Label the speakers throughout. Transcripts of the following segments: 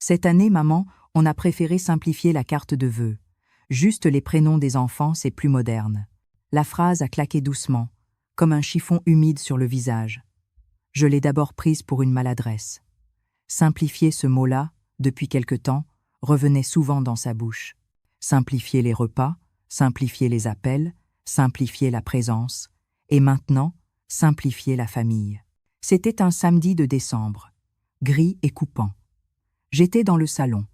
Speaker 1: Cette année, maman, on a préféré simplifier la carte de vœux. Juste les prénoms des enfants, c'est plus moderne. La phrase a claqué doucement, comme un chiffon humide sur le visage. Je l'ai d'abord prise pour une maladresse. Simplifier ce mot-là, depuis quelque temps, revenait souvent dans sa bouche. Simplifier les repas, simplifier les appels, simplifier la présence, et maintenant, simplifier la famille. C'était un samedi de décembre, gris et coupant. J'étais dans le salon,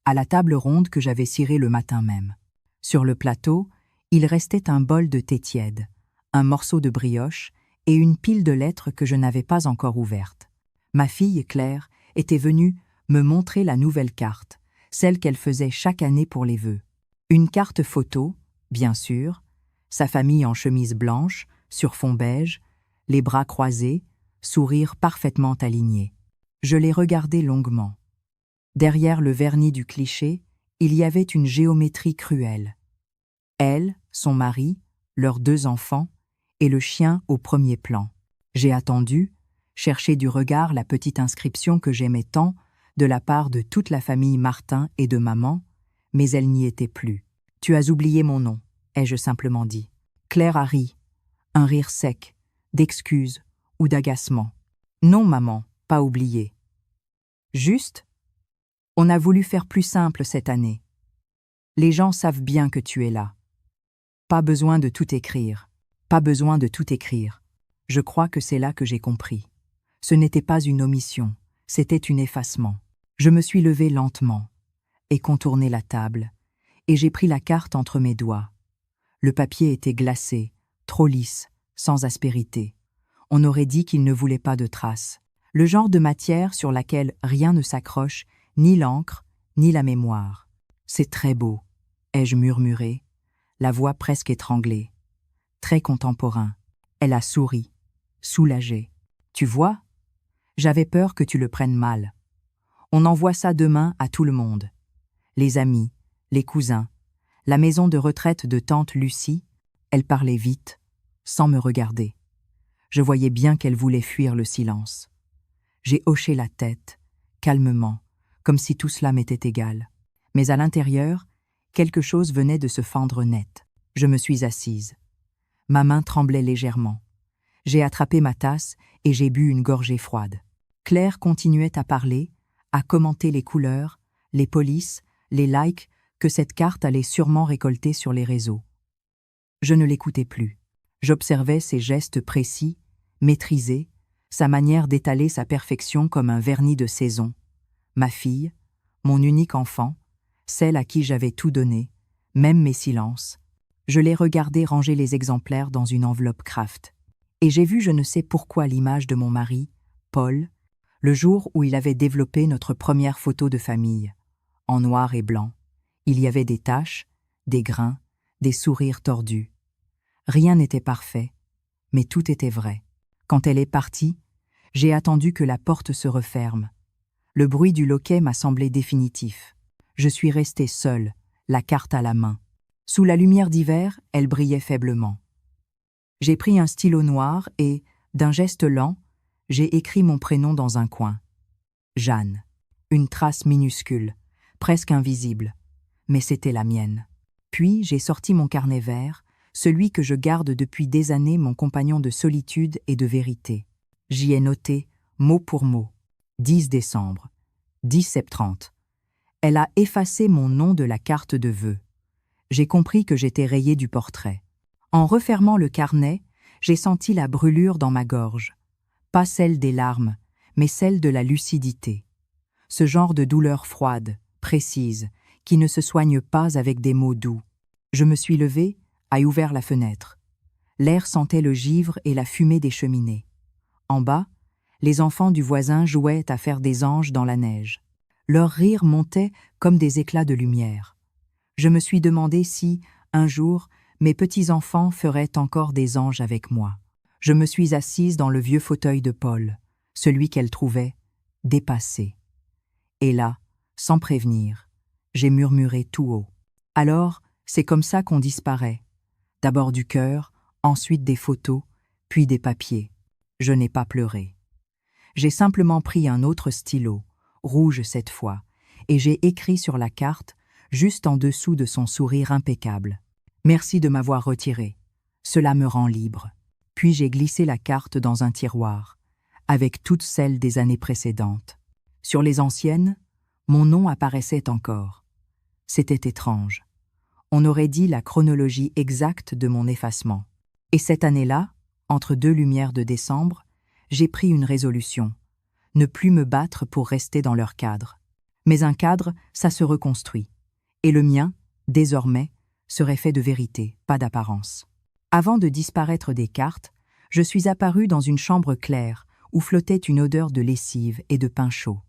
Speaker 1: à la table ronde que j'avais cirée le matin même. Sur le plateau, il restait un bol de thé tiède, un morceau de brioche et une pile de lettres que je n'avais pas encore ouvertes. Ma fille, Claire, était venue me montrer la nouvelle carte, celle qu'elle faisait chaque année pour les vœux. Une carte photo, bien sûr, sa famille en chemise blanche, sur fond beige, les bras croisés, sourire parfaitement aligné. Je l'ai regardée longuement. Derrière le vernis du cliché, il y avait une géométrie cruelle. Elle, son mari, leurs 2 enfants, et le chien au premier plan. J'ai attendu, cherché du regard la petite inscription que j'aimais tant, de la part de toute la famille Martin et de maman, mais elle n'y était plus. « Tu as oublié mon nom », ai-je simplement dit. Claire a ri, un rire sec, d'excuse ou d'agacement. « Non, maman, pas oublié. Juste, on a voulu faire plus simple cette année. Les gens savent bien que tu es là. Pas besoin de tout écrire. Pas besoin de tout écrire. Je crois que c'est là que j'ai compris. Ce n'était pas une omission, c'était un effacement. Je me suis levée lentement et contourné la table, et j'ai pris la carte entre mes doigts. Le papier était glacé, trop lisse, sans aspérité. On aurait dit qu'il ne voulait pas de traces. Le genre de matière sur laquelle rien ne s'accroche, ni l'encre, ni la mémoire. C'est très beau, ai-je murmuré, la voix presque étranglée. Très contemporain. Elle a souri, soulagée. Tu vois, j'avais peur que tu le prennes mal. On envoie ça demain à tout le monde. Les amis, les cousins, la maison de retraite de tante Lucie, elle parlait vite, sans me regarder. Je voyais bien qu'elle voulait fuir le silence. J'ai hoché la tête, calmement, comme si tout cela m'était égal. Mais à l'intérieur, quelque chose venait de se fendre net. Je me suis assise. Ma main tremblait légèrement. J'ai attrapé ma tasse et j'ai bu une gorgée froide. Claire continuait à parler, à commenter les couleurs, les polices, les likes que cette carte allait sûrement récolter sur les réseaux. Je ne l'écoutais plus. J'observais ses gestes précis, maîtrisés, sa manière d'étaler sa perfection comme un vernis de saison. Ma fille, mon unique enfant, celle à qui j'avais tout donné, même mes silences. Je l'ai regardé ranger les exemplaires dans une enveloppe Kraft. Et j'ai vu je ne sais pourquoi l'image de mon mari, Paul, le jour où il avait développé notre première photo de famille. En noir et blanc, il y avait des taches, des grains, des sourires tordus. Rien n'était parfait, mais tout était vrai. Quand elle est partie, j'ai attendu que la porte se referme. Le bruit du loquet m'a semblé définitif. Je suis restée seule, la carte à la main. Sous la lumière d'hiver, elle brillait faiblement. J'ai pris un stylo noir et, d'un geste lent, j'ai écrit mon prénom dans un coin. Jeanne. Une trace minuscule, presque invisible, mais c'était la mienne. Puis j'ai sorti mon carnet vert, celui que je garde depuis des années, mon compagnon de solitude et de vérité. J'y ai noté, mot pour mot, 10 décembre, 10h30. Elle a effacé mon nom de la carte de vœux. J'ai compris que j'étais rayée du portrait. En refermant le carnet, j'ai senti la brûlure dans ma gorge. Pas celle des larmes, mais celle de la lucidité. Ce genre de douleur froide, précise, qui ne se soigne pas avec des mots doux. Je me suis levée, a ouvert la fenêtre. L'air sentait le givre et la fumée des cheminées. En bas, les enfants du voisin jouaient à faire des anges dans la neige. Leur rire montait comme des éclats de lumière. Je me suis demandé si, un jour, mes petits-enfants feraient encore des anges avec moi. Je me suis assise dans le vieux fauteuil de Paul, celui qu'elle trouvait dépassé. Et là, sans prévenir, j'ai murmuré tout haut. Alors, c'est comme ça qu'on disparaît. D'abord du cœur, ensuite des photos, puis des papiers. Je n'ai pas pleuré. J'ai simplement pris un autre stylo, rouge cette fois, et j'ai écrit sur la carte, juste en dessous de son sourire impeccable. « Merci de m'avoir retiré. Cela me rend libre. » Puis j'ai glissé la carte dans un tiroir, avec toutes celles des années précédentes. Sur les anciennes, mon nom apparaissait encore. C'était étrange. On aurait dit la chronologie exacte de mon effacement. Et cette année-là, entre deux lumières de décembre, j'ai pris une résolution. Ne plus me battre pour rester dans leur cadre. Mais un cadre, ça se reconstruit. Et le mien, désormais, serait fait de vérité, pas d'apparence. Avant de disparaître des cartes, je suis apparu dans une chambre claire où flottait une odeur de lessive et de pain chaud.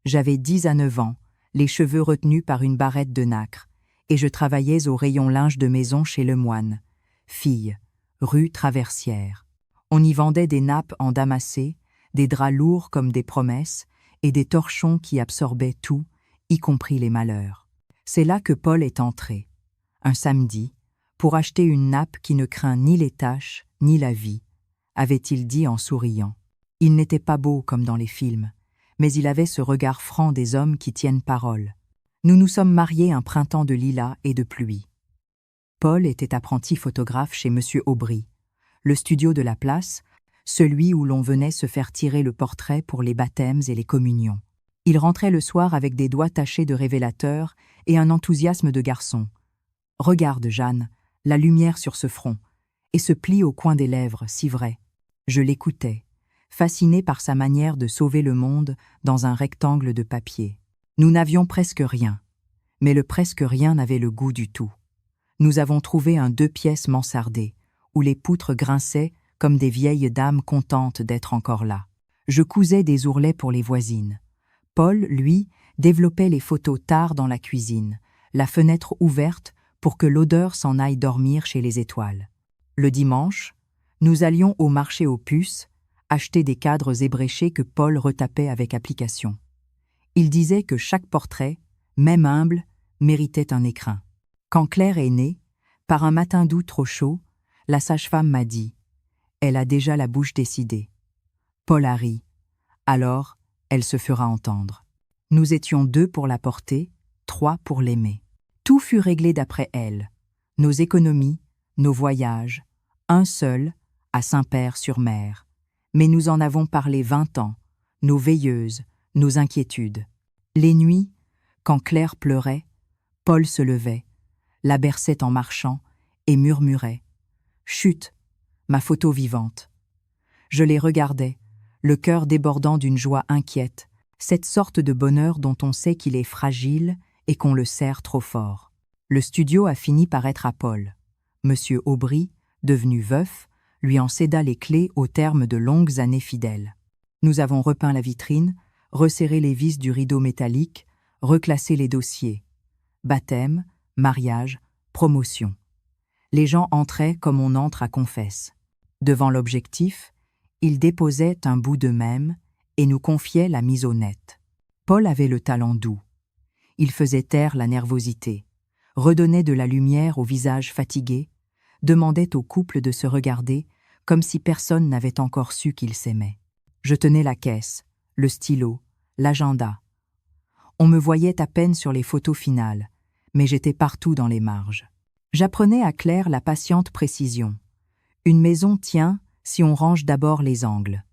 Speaker 1: J'avais 10 à 9 ans, les cheveux retenus par une barrette de nacre, et je travaillais au rayon linge de maison chez Lemoine, fille, rue Traversière. On y vendait des nappes en damassé, des draps lourds comme des promesses, et des torchons qui absorbaient tout, y compris les malheurs. C'est là que Paul est entré, un samedi, pour acheter une nappe qui ne craint ni les taches, ni la vie, avait-il dit en souriant. Il n'était pas beau comme dans les films, mais il avait ce regard franc des hommes qui tiennent parole. Nous nous sommes mariés un printemps de lilas et de pluie. Paul était apprenti photographe chez M. Aubry, le studio de la place, celui où l'on venait se faire tirer le portrait pour les baptêmes et les communions. Il rentrait le soir avec des doigts tachés de révélateur et un enthousiasme de garçon. « Regarde, Jeanne, la lumière sur ce front, et ce pli au coin des lèvres, si vrai. » Je l'écoutais, fasciné par sa manière de sauver le monde dans un rectangle de papier. Nous n'avions presque rien, mais le presque rien n'avait le goût du tout. Nous avons trouvé un 2 pièces mansardé, où les poutres grinçaient comme des vieilles dames contentes d'être encore là. Je cousais des ourlets pour les voisines. Paul, lui, développait les photos tard dans la cuisine, la fenêtre ouverte pour que l'odeur s'en aille dormir chez les étoiles. Le dimanche, nous allions au marché aux puces, acheter des cadres ébréchés que Paul retapait avec application. Il disait que chaque portrait, même humble, méritait un écrin. Quand Claire est née, par un matin d'août trop chaud, la sage-femme m'a dit « Elle a déjà la bouche décidée. » Paul a ri. Alors, elle se fera entendre. Nous étions 2 pour la porter, 3 pour l'aimer. Tout fut réglé d'après elle. Nos économies, nos voyages, un seul, à Saint-Père-sur-Mer. Mais nous en avons parlé 20 ans, nos veilleuses, nos inquiétudes. Les nuits, quand Claire pleurait, Paul se levait, la berçait en marchant et murmurait « Chut, ma photo vivante !» Je les regardais, le cœur débordant d'une joie inquiète, cette sorte de bonheur dont on sait qu'il est fragile et qu'on le serre trop fort. Le studio a fini par être à Paul. Monsieur Aubry, devenu veuf, lui en céda les clés au terme de longues années fidèles. Nous avons repeint la vitrine, resserré les vis du rideau métallique, reclassé les dossiers. Baptême, mariage, promotion. Les gens entraient comme on entre à confesse. Devant l'objectif, ils déposaient un bout d'eux-mêmes et nous confiaient la mise au net. Paul avait le talent doux. Il faisait taire la nervosité, redonnait de la lumière au visage fatigué, demandait au couple de se regarder comme si personne n'avait encore su qu'ils s'aimaient. Je tenais la caisse, le stylo, l'agenda. On me voyait à peine sur les photos finales, mais j'étais partout dans les marges. J'apprenais à Claire la patiente précision. Une maison tient si on range d'abord les angles.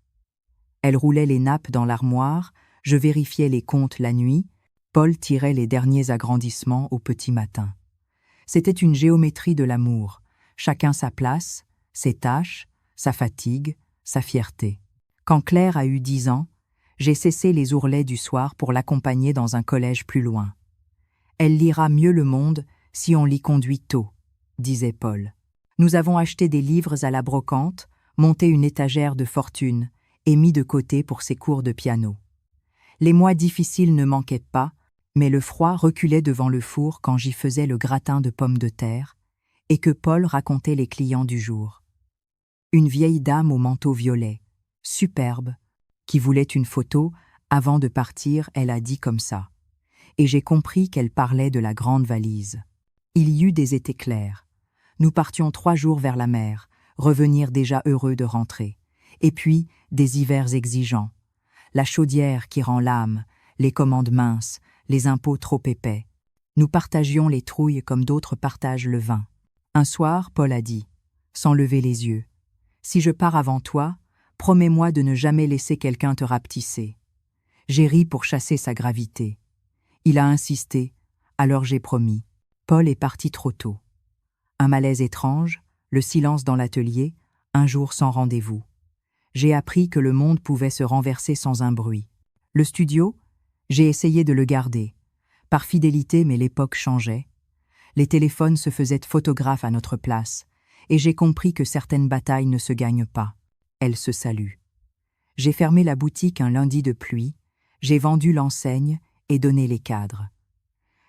Speaker 1: Elle roulait les nappes dans l'armoire, je vérifiais les comptes la nuit, Paul tirait les derniers agrandissements au petit matin. C'était une géométrie de l'amour, chacun sa place, ses tâches, sa fatigue, sa fierté. Quand Claire a eu 10 ans, j'ai cessé les ourlets du soir pour l'accompagner dans un collège plus loin. Elle lira mieux le monde si on l'y conduit tôt, disait Paul. Nous avons acheté des livres à la brocante, monté une étagère de fortune et mis de côté pour ses cours de piano. Les mois difficiles ne manquaient pas, mais le froid reculait devant le four quand j'y faisais le gratin de pommes de terre et que Paul racontait les clients du jour. Une vieille dame au manteau violet, superbe, qui voulait une photo, avant de partir, elle a dit comme ça. Et j'ai compris qu'elle parlait de la grande valise. Il y eut des étés clairs. Nous partions 3 jours vers la mer, revenir déjà heureux de rentrer. Et puis, des hivers exigeants. La chaudière qui rend l'âme, les commandes minces, les impôts trop épais. Nous partagions les trouilles comme d'autres partagent le vin. Un soir, Paul a dit, sans lever les yeux, « Si je pars avant toi, promets-moi de ne jamais laisser quelqu'un te rapetisser. » J'ai ri pour chasser sa gravité. Il a insisté, alors j'ai promis. Paul est parti trop tôt. Un malaise étrange, le silence dans l'atelier, un jour sans rendez-vous. J'ai appris que le monde pouvait se renverser sans un bruit. Le studio, j'ai essayé de le garder. Par fidélité, mais l'époque changeait. Les téléphones se faisaient photographes à notre place, et j'ai compris que certaines batailles ne se gagnent pas. Elles se saluent. J'ai fermé la boutique un lundi de pluie, j'ai vendu l'enseigne et donné les cadres.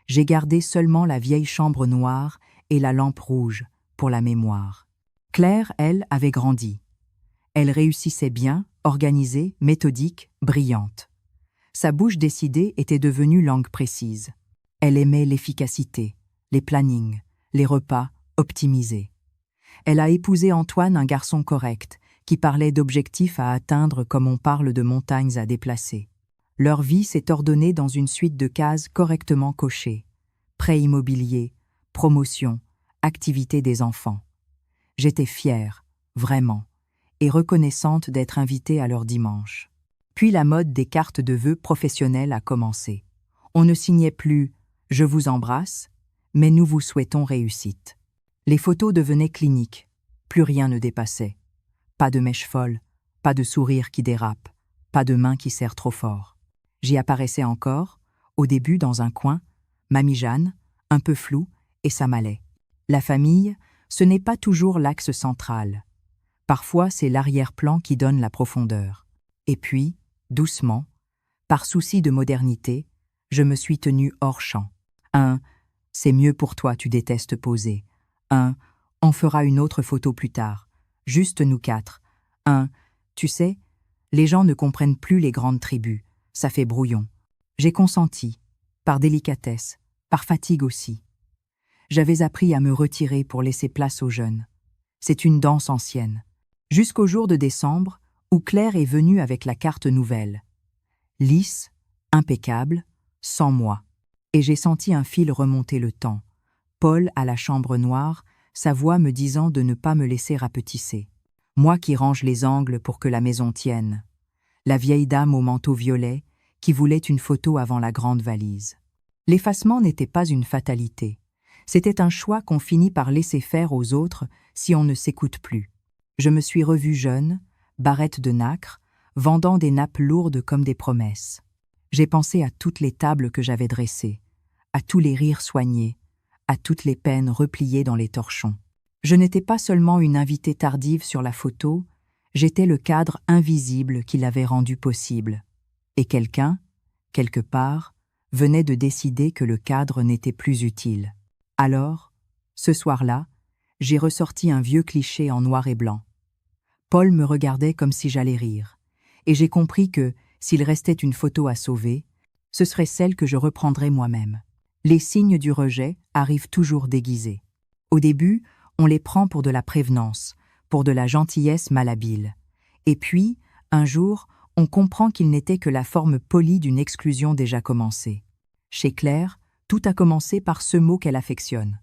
Speaker 1: J'ai gardé seulement la vieille chambre noire et la lampe rouge pour la mémoire. Claire, elle, avait grandi. Elle réussissait bien, organisée, méthodique, brillante. Sa bouche décidée était devenue langue précise. Elle aimait l'efficacité, les plannings, les repas optimisés. Elle a épousé Antoine, un garçon correct, qui parlait d'objectifs à atteindre comme on parle de montagnes à déplacer. Leur vie s'est ordonnée dans une suite de cases correctement cochées. Prêt immobilier, promotion, activité des enfants. J'étais fière, vraiment, et reconnaissante d'être invitée à leur dimanche. Puis la mode des cartes de vœux professionnelles a commencé. On ne signait plus « Je vous embrasse », mais nous vous souhaitons réussite. Les photos devenaient cliniques, plus rien ne dépassait. Pas de mèche folle, pas de sourire qui dérape, pas de main qui serre trop fort. J'y apparaissais encore, au début dans un coin, Mamie Jeanne, un peu floue, et ça m'allait. La famille, ce n'est pas toujours l'axe central. Parfois, c'est l'arrière-plan qui donne la profondeur. Et puis, doucement, par souci de modernité, je me suis tenue hors champ. C'est mieux pour toi, tu détestes poser. On fera une autre photo plus tard. Juste nous quatre. Tu sais, les gens ne comprennent plus les grandes tribus. Ça fait brouillon. J'ai consenti, par délicatesse, par fatigue aussi. J'avais appris à me retirer pour laisser place aux jeunes. C'est une danse ancienne. Jusqu'au jour de décembre, où Claire est venue avec la carte nouvelle. Lisse, impeccable, sans moi. Et j'ai senti un fil remonter le temps. Paul à la chambre noire, sa voix me disant de ne pas me laisser rapetisser. Moi qui range les angles pour que la maison tienne. La vieille dame au manteau violet qui voulait une photo avant la grande valise. L'effacement n'était pas une fatalité. C'était un choix qu'on finit par laisser faire aux autres si on ne s'écoute plus. Je me suis revue jeune, barrette de nacre, vendant des nappes lourdes comme des promesses. J'ai pensé à toutes les tables que j'avais dressées, à tous les rires soignés, à toutes les peines repliées dans les torchons. Je n'étais pas seulement une invitée tardive sur la photo, j'étais le cadre invisible qui l'avait rendu possible. Et quelqu'un, quelque part, venait de décider que le cadre n'était plus utile. Alors, ce soir-là, j'ai ressorti un vieux cliché en noir et blanc. Paul me regardait comme si j'allais rire, et j'ai compris que, s'il restait une photo à sauver, ce serait celle que je reprendrais moi-même. Les signes du rejet arrivent toujours déguisés. Au début, on les prend pour de la prévenance, pour de la gentillesse malhabile. Et puis, un jour, on comprend qu'il n'était que la forme polie d'une exclusion déjà commencée. Chez Claire, tout a commencé par ce mot qu'elle affectionne.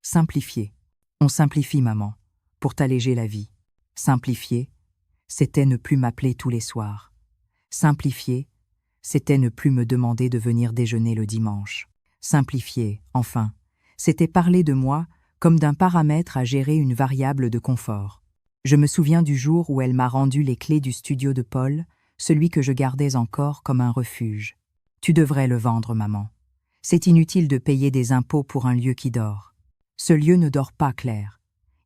Speaker 1: Simplifier. On simplifie, maman, pour t'alléger la vie. Simplifier, c'était ne plus m'appeler tous les soirs. Simplifier, c'était ne plus me demander de venir déjeuner le dimanche. Simplifier, enfin, c'était parler de moi comme d'un paramètre à gérer une variable de confort. Je me souviens du jour où elle m'a rendu les clés du studio de Paul, celui que je gardais encore comme un refuge. Tu devrais le vendre, maman. C'est inutile de payer des impôts pour un lieu qui dort. Ce lieu ne dort pas, Claire.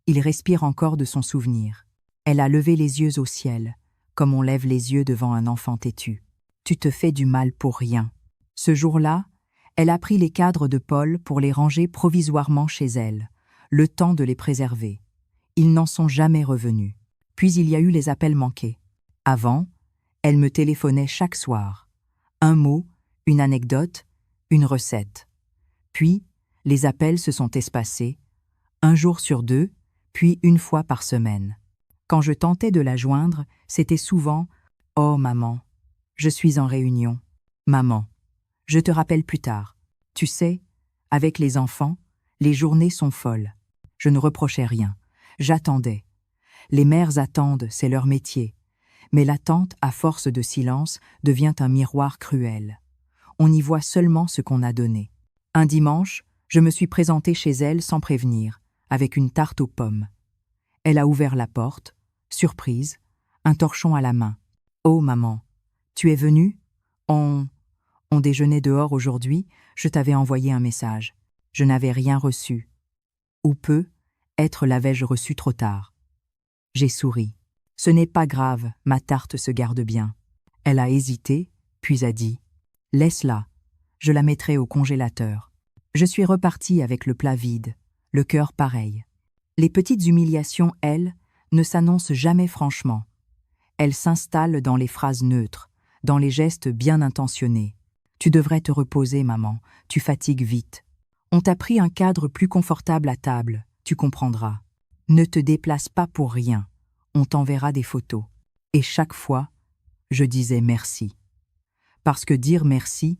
Speaker 1: Il respire encore de son souvenir. Elle a levé les yeux au ciel, comme on lève les yeux devant un enfant têtu. Tu te fais du mal pour rien. Ce jour-là, elle a pris les cadres de Paul pour les ranger provisoirement chez elle, le temps de les préserver. Ils n'en sont jamais revenus. Puis il y a eu les appels manqués. Avant, elle me téléphonait chaque soir. Un mot, une anecdote, une recette. Puis, les appels se sont espacés, un jour sur deux, puis une fois par semaine. Quand je tentais de la joindre, c'était souvent « Oh maman, je suis en réunion. Maman, Je te rappelle plus tard. Tu sais, avec les enfants, les journées sont folles. Je ne reprochais rien. J'attendais. Les mères attendent, c'est leur métier. Mais l'attente, à force de silence, devient un miroir cruel. On y voit seulement ce qu'on a donné. Un dimanche, je me suis présentée chez elle sans prévenir, avec une tarte aux pommes. Elle a ouvert la porte, surprise, un torchon à la main. « Oh, maman, tu es venue ? On déjeunait dehors aujourd'hui, je t'avais envoyé un message. Je n'avais rien reçu. Ou peu, être l'avais-je reçu trop tard. » J'ai souri. « Ce n'est pas grave, ma tarte se garde bien. » Elle a hésité, puis a dit « Laisse-la, je la mettrai au congélateur. » Je suis repartie avec le plat vide, le cœur pareil. Les petites humiliations, elles, ne s'annoncent jamais franchement. Elles s'installent dans les phrases neutres, dans les gestes bien intentionnés. « Tu devrais te reposer, maman, tu fatigues vite. On t'a pris un cadre plus confortable à table, tu comprendras. Ne te déplace pas pour rien, on t'enverra des photos. » Et chaque fois, je disais merci. Parce que dire merci,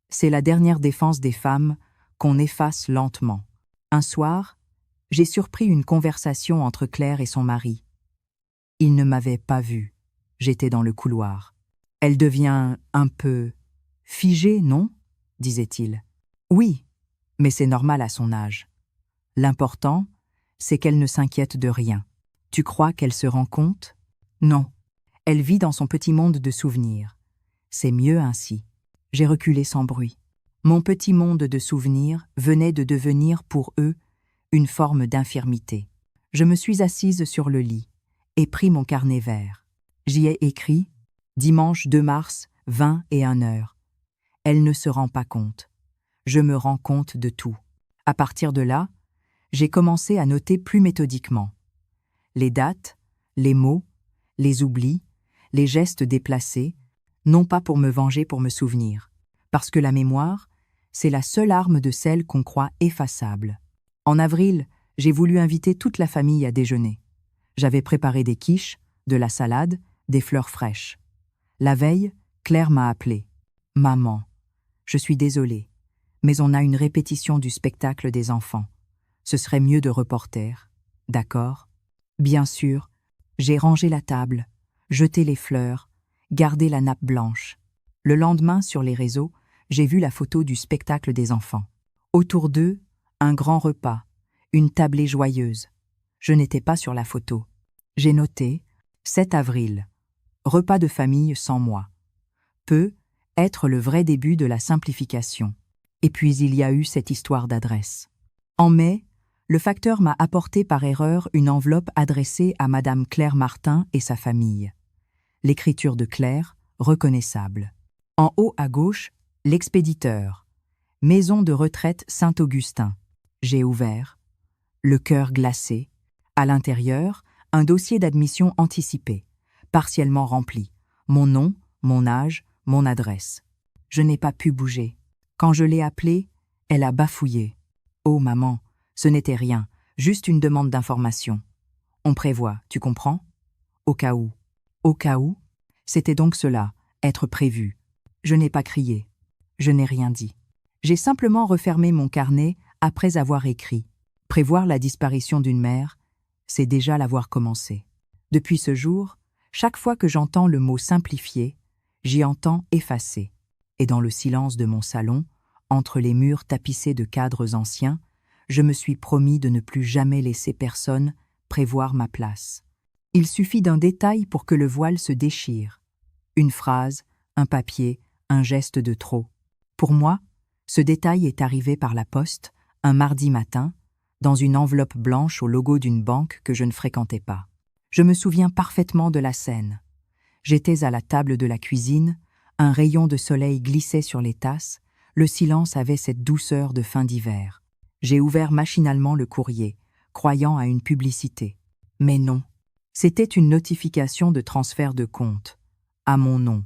Speaker 1: c'est la dernière défense des femmes qu'on efface lentement. Un soir, j'ai surpris une conversation entre Claire et son mari. Il ne m'avait pas vue. J'étais dans le couloir. « Elle devient un peu figée, non ?» disait-il. « Oui, mais c'est normal à son âge. L'important, c'est qu'elle ne s'inquiète de rien. Tu crois qu'elle se rend compte ? Non. Elle vit dans son petit monde de souvenirs. C'est mieux ainsi. » J'ai reculé sans bruit. Mon petit monde de souvenirs venait de devenir pour eux une forme d'infirmité. Je me suis assise sur le lit et pris mon carnet vert. J'y ai écrit « Dimanche 2 mars, 21h. » Elle ne se rend pas compte. Je me rends compte de tout. À partir de là, j'ai commencé à noter plus méthodiquement. Les dates, les mots, les oublis, les gestes déplacés, non pas pour me venger, pour me souvenir. Parce que la mémoire, c'est la seule arme de celle qu'on croit effaçable. En avril, j'ai voulu inviter toute la famille à déjeuner. J'avais préparé des quiches, de la salade, des fleurs fraîches. La veille, Claire m'a appelé. « Maman, je suis désolée, mais on a une répétition du spectacle des enfants. Ce serait mieux de reporter, d'accord ? » Bien sûr, j'ai rangé la table, jeté les fleurs, gardé la nappe blanche. Le lendemain, sur les réseaux, j'ai vu la photo du spectacle des enfants. Autour d'eux, un grand repas, une tablée joyeuse. Je n'étais pas sur la photo. J'ai noté 7 avril, repas de famille sans moi. Peut être le vrai début de la simplification. Et puis il y a eu cette histoire d'adresse. En mai, le facteur m'a apporté par erreur une enveloppe adressée à Madame Claire Martin et sa famille. L'écriture de Claire, reconnaissable. En haut à gauche, l'expéditeur. Maison de retraite Saint-Augustin. J'ai ouvert. Le cœur glacé. À l'intérieur, un dossier d'admission anticipé, partiellement rempli. Mon nom, mon âge, mon adresse. Je n'ai pas pu bouger. Quand je l'ai appelée, elle a bafouillé. « Oh maman, ce n'était rien, juste une demande d'information. On prévoit, tu comprends ? Au cas où. » Au cas où, c'était donc cela, être prévu. Je n'ai pas crié. Je n'ai rien dit. J'ai simplement refermé mon carnet après avoir écrit. Prévoir la disparition d'une mère, c'est déjà l'avoir commencé. Depuis ce jour, chaque fois que j'entends le mot simplifié, j'y entends effacer. Et dans le silence de mon salon, entre les murs tapissés de cadres anciens, je me suis promis de ne plus jamais laisser personne prévoir ma place. Il suffit d'un détail pour que le voile se déchire. Une phrase, un papier, un geste de trop. Pour moi, ce détail est arrivé par la poste, un mardi matin, dans une enveloppe blanche au logo d'une banque que je ne fréquentais pas. Je me souviens parfaitement de la scène. J'étais à la table de la cuisine, un rayon de soleil glissait sur les tasses, le silence avait cette douceur de fin d'hiver. J'ai ouvert machinalement le courrier, croyant à une publicité. Mais non, c'était une notification de transfert de compte. À mon nom,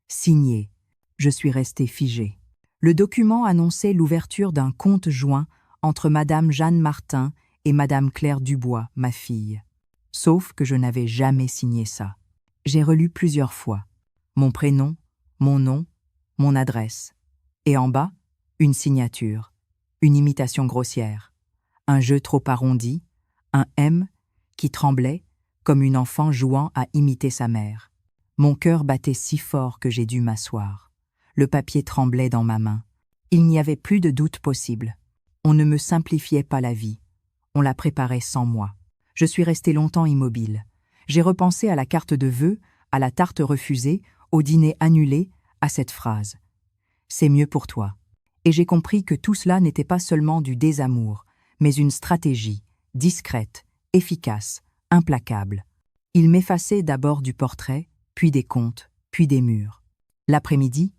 Speaker 1: signé. Je suis resté figé. Le document annonçait l'ouverture d'un compte joint entre Madame Jeanne Martin et Madame Claire Dubois, ma fille. Sauf que je n'avais jamais signé ça. J'ai relu plusieurs fois. Mon prénom, mon nom, mon adresse. Et en bas, une signature, une imitation grossière, un jeu trop arrondi, un M qui tremblait comme une enfant jouant à imiter sa mère. Mon cœur battait si fort que j'ai dû m'asseoir. Le papier tremblait dans ma main. Il n'y avait plus de doute possible. On ne me simplifiait pas la vie. On la préparait sans moi. Je suis resté longtemps immobile. J'ai repensé à la carte de vœux, à la tarte refusée, au dîner annulé, à cette phrase. C'est mieux pour toi. Et j'ai compris que tout cela n'était pas seulement du désamour, mais une stratégie, discrète, efficace, implacable. Il m'effaçait d'abord du portrait, puis des comptes, puis des murs. L'après-midi,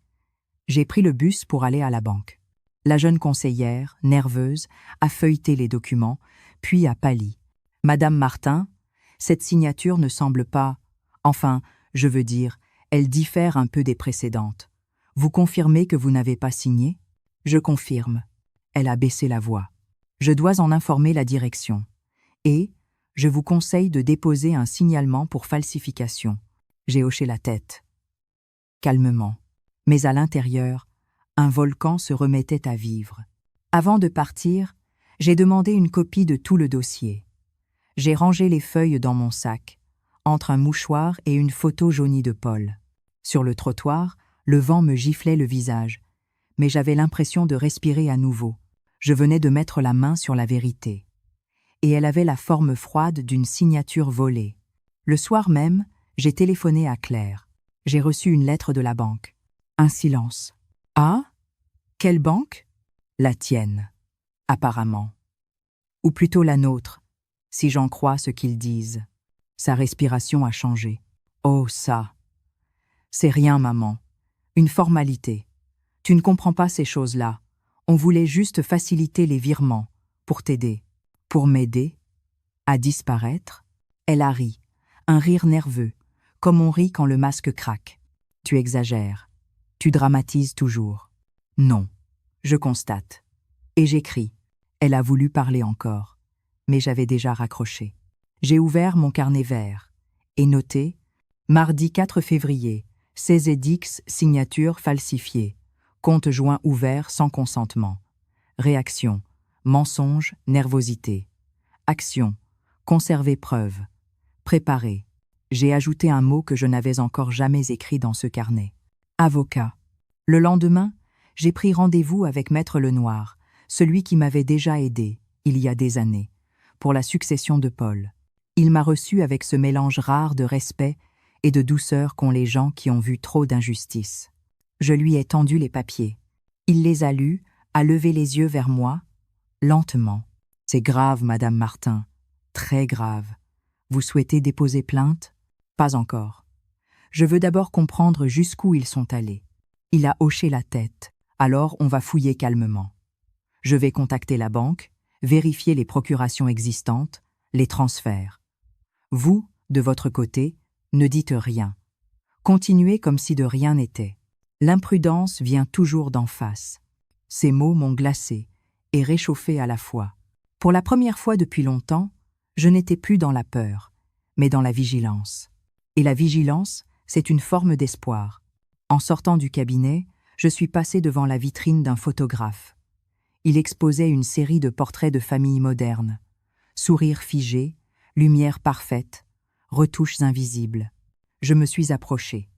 Speaker 1: j'ai pris le bus pour aller à la banque. La jeune conseillère, nerveuse, a feuilleté les documents, puis a pâli. « Madame Martin, cette signature ne semble pas… Enfin, je veux dire, elle diffère un peu des précédentes. Vous confirmez que vous n'avez pas signé ?» « Je confirme. » Elle a baissé la voix. « Je dois en informer la direction. Et je vous conseille de déposer un signalement pour falsification. » J'ai hoché la tête. Calmement. Mais à l'intérieur, un volcan se remettait à vivre. Avant de partir, j'ai demandé une copie de tout le dossier. J'ai rangé les feuilles dans mon sac, entre un mouchoir et une photo jaunie de Paul. Sur le trottoir, le vent me giflait le visage, mais j'avais l'impression de respirer à nouveau. Je venais de mettre la main sur la vérité. Et elle avait la forme froide d'une signature volée. Le soir même, j'ai téléphoné à Claire. J'ai reçu une lettre de la banque. Un silence. « Ah ? Quelle banque ? » « La tienne, apparemment. Ou plutôt la nôtre, si j'en crois ce qu'ils disent. » Sa respiration a changé. « Oh, ça. C'est rien, maman. Une formalité. Tu ne comprends pas ces choses-là. On voulait juste faciliter les virements, pour t'aider. » « Pour m'aider ? À disparaître ?» Elle a ri, un rire nerveux, comme on rit quand le masque craque. « Tu exagères. Tu dramatises toujours. » « Non. Je constate. » Et j'écris. Elle a voulu parler encore, mais j'avais déjà raccroché. J'ai ouvert mon carnet vert et noté « Mardi 4 février, 16 edix, signature falsifiée. Compte joint ouvert sans consentement. Réaction, mensonge, nervosité. Action, conserver preuve. Préparer. » J'ai ajouté un mot que je n'avais encore jamais écrit dans ce carnet. Avocat. Le lendemain, j'ai pris rendez-vous avec Maître Lenoir, celui qui m'avait déjà aidé, il y a des années, pour la succession de Paul. Il m'a reçu avec ce mélange rare de respect et de douceur qu'ont les gens qui ont vu trop d'injustice. Je lui ai tendu les papiers. Il les a lus, a levé les yeux vers moi, lentement. « C'est grave, Madame Martin, très grave. Vous souhaitez déposer plainte ? » « Pas encore. Je veux d'abord comprendre jusqu'où ils sont allés. » Il a hoché la tête. « Alors on va fouiller calmement. Je vais contacter la banque, vérifier les procurations existantes, les transferts. Vous, de votre côté, ne dites rien. Continuez comme si de rien n'était. L'imprudence vient toujours d'en face. » Ces mots m'ont glacé et réchauffé à la fois. Pour la première fois depuis longtemps, je n'étais plus dans la peur, mais dans la vigilance. Et la vigilance, c'est une forme d'espoir. En sortant du cabinet, je suis passé devant la vitrine d'un photographe. Il exposait une série de portraits de familles modernes. Sourires figés, lumière parfaite, retouches invisibles. Je me suis approché.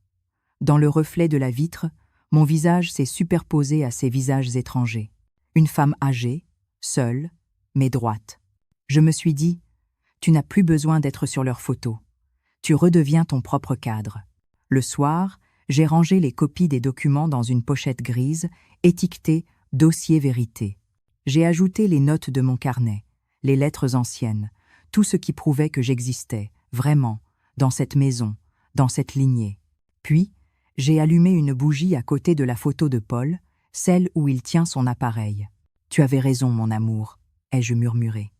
Speaker 1: Dans le reflet de la vitre, mon visage s'est superposé à ces visages étrangers. Une femme âgée, seule, mais droite. Je me suis dit, tu n'as plus besoin d'être sur leurs photos. Tu redeviens ton propre cadre. Le soir, j'ai rangé les copies des documents dans une pochette grise, étiquetée « Dossier vérité ». J'ai ajouté les notes de mon carnet, les lettres anciennes, tout ce qui prouvait que j'existais, vraiment, dans cette maison, dans cette lignée. Puis, j'ai allumé une bougie à côté de la photo de Paul, celle où il tient son appareil. « Tu avais raison, mon amour », ai-je murmuré.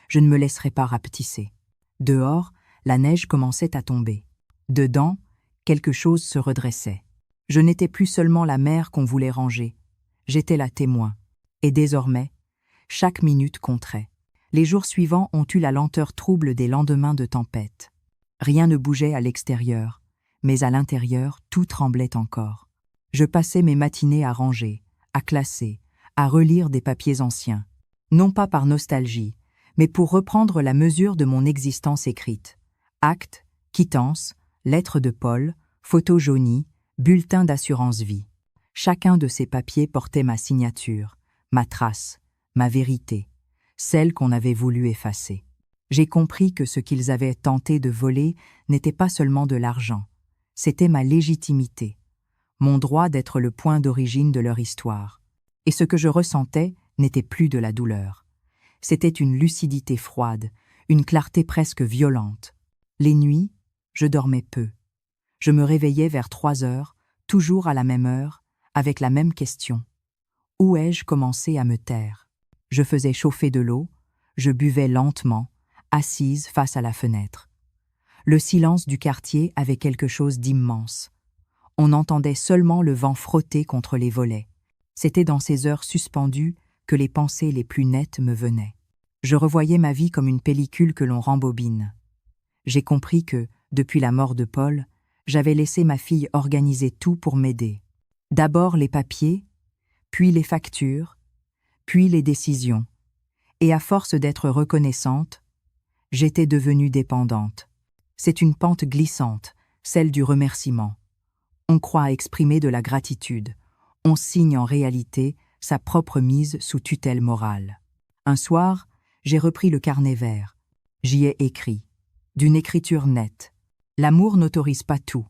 Speaker 1: Je ne me laisserai pas rapetisser. Dehors, la neige commençait à tomber. Dedans, quelque chose se redressait. Je n'étais plus seulement la mère qu'on voulait ranger. J'étais la témoin. Et désormais, chaque minute compterait. Les jours suivants ont eu la lenteur trouble des lendemains de tempête. Rien ne bougeait à l'extérieur, mais à l'intérieur, tout tremblait encore. Je passais mes matinées à ranger, à classer, à relire des papiers anciens. Non pas par nostalgie, mais pour reprendre la mesure de mon existence écrite. Actes, quittances, lettres de Paul, photos jaunies, bulletins d'assurance vie. Chacun de ces papiers portait ma signature, ma trace, ma vérité, celle qu'on avait voulu effacer. J'ai compris que ce qu'ils avaient tenté de voler n'était pas seulement de l'argent, c'était ma légitimité, mon droit d'être le point d'origine de leur histoire. Et ce que je ressentais n'était plus de la douleur. C'était une lucidité froide, une clarté presque violente. Les nuits, je dormais peu. Je me réveillais vers 3 heures, toujours à la même heure, avec la même question. Où ai-je commencé à me taire? Je faisais chauffer de l'eau, je buvais lentement, assise face à la fenêtre. Le silence du quartier avait quelque chose d'immense. On entendait seulement le vent frotter contre les volets. C'était dans ces heures suspendues que les pensées les plus nettes me venaient. Je revoyais ma vie comme une pellicule que l'on rembobine. J'ai compris que, depuis la mort de Paul, j'avais laissé ma fille organiser tout pour m'aider. D'abord les papiers, puis les factures, puis les décisions. Et à force d'être reconnaissante, j'étais devenue dépendante. C'est une pente glissante, celle du remerciement. On croit exprimer de la gratitude. On signe en réalité sa propre mise sous tutelle morale. Un soir, j'ai repris le carnet vert. J'y ai écrit, d'une écriture nette. L'amour n'autorise pas tout.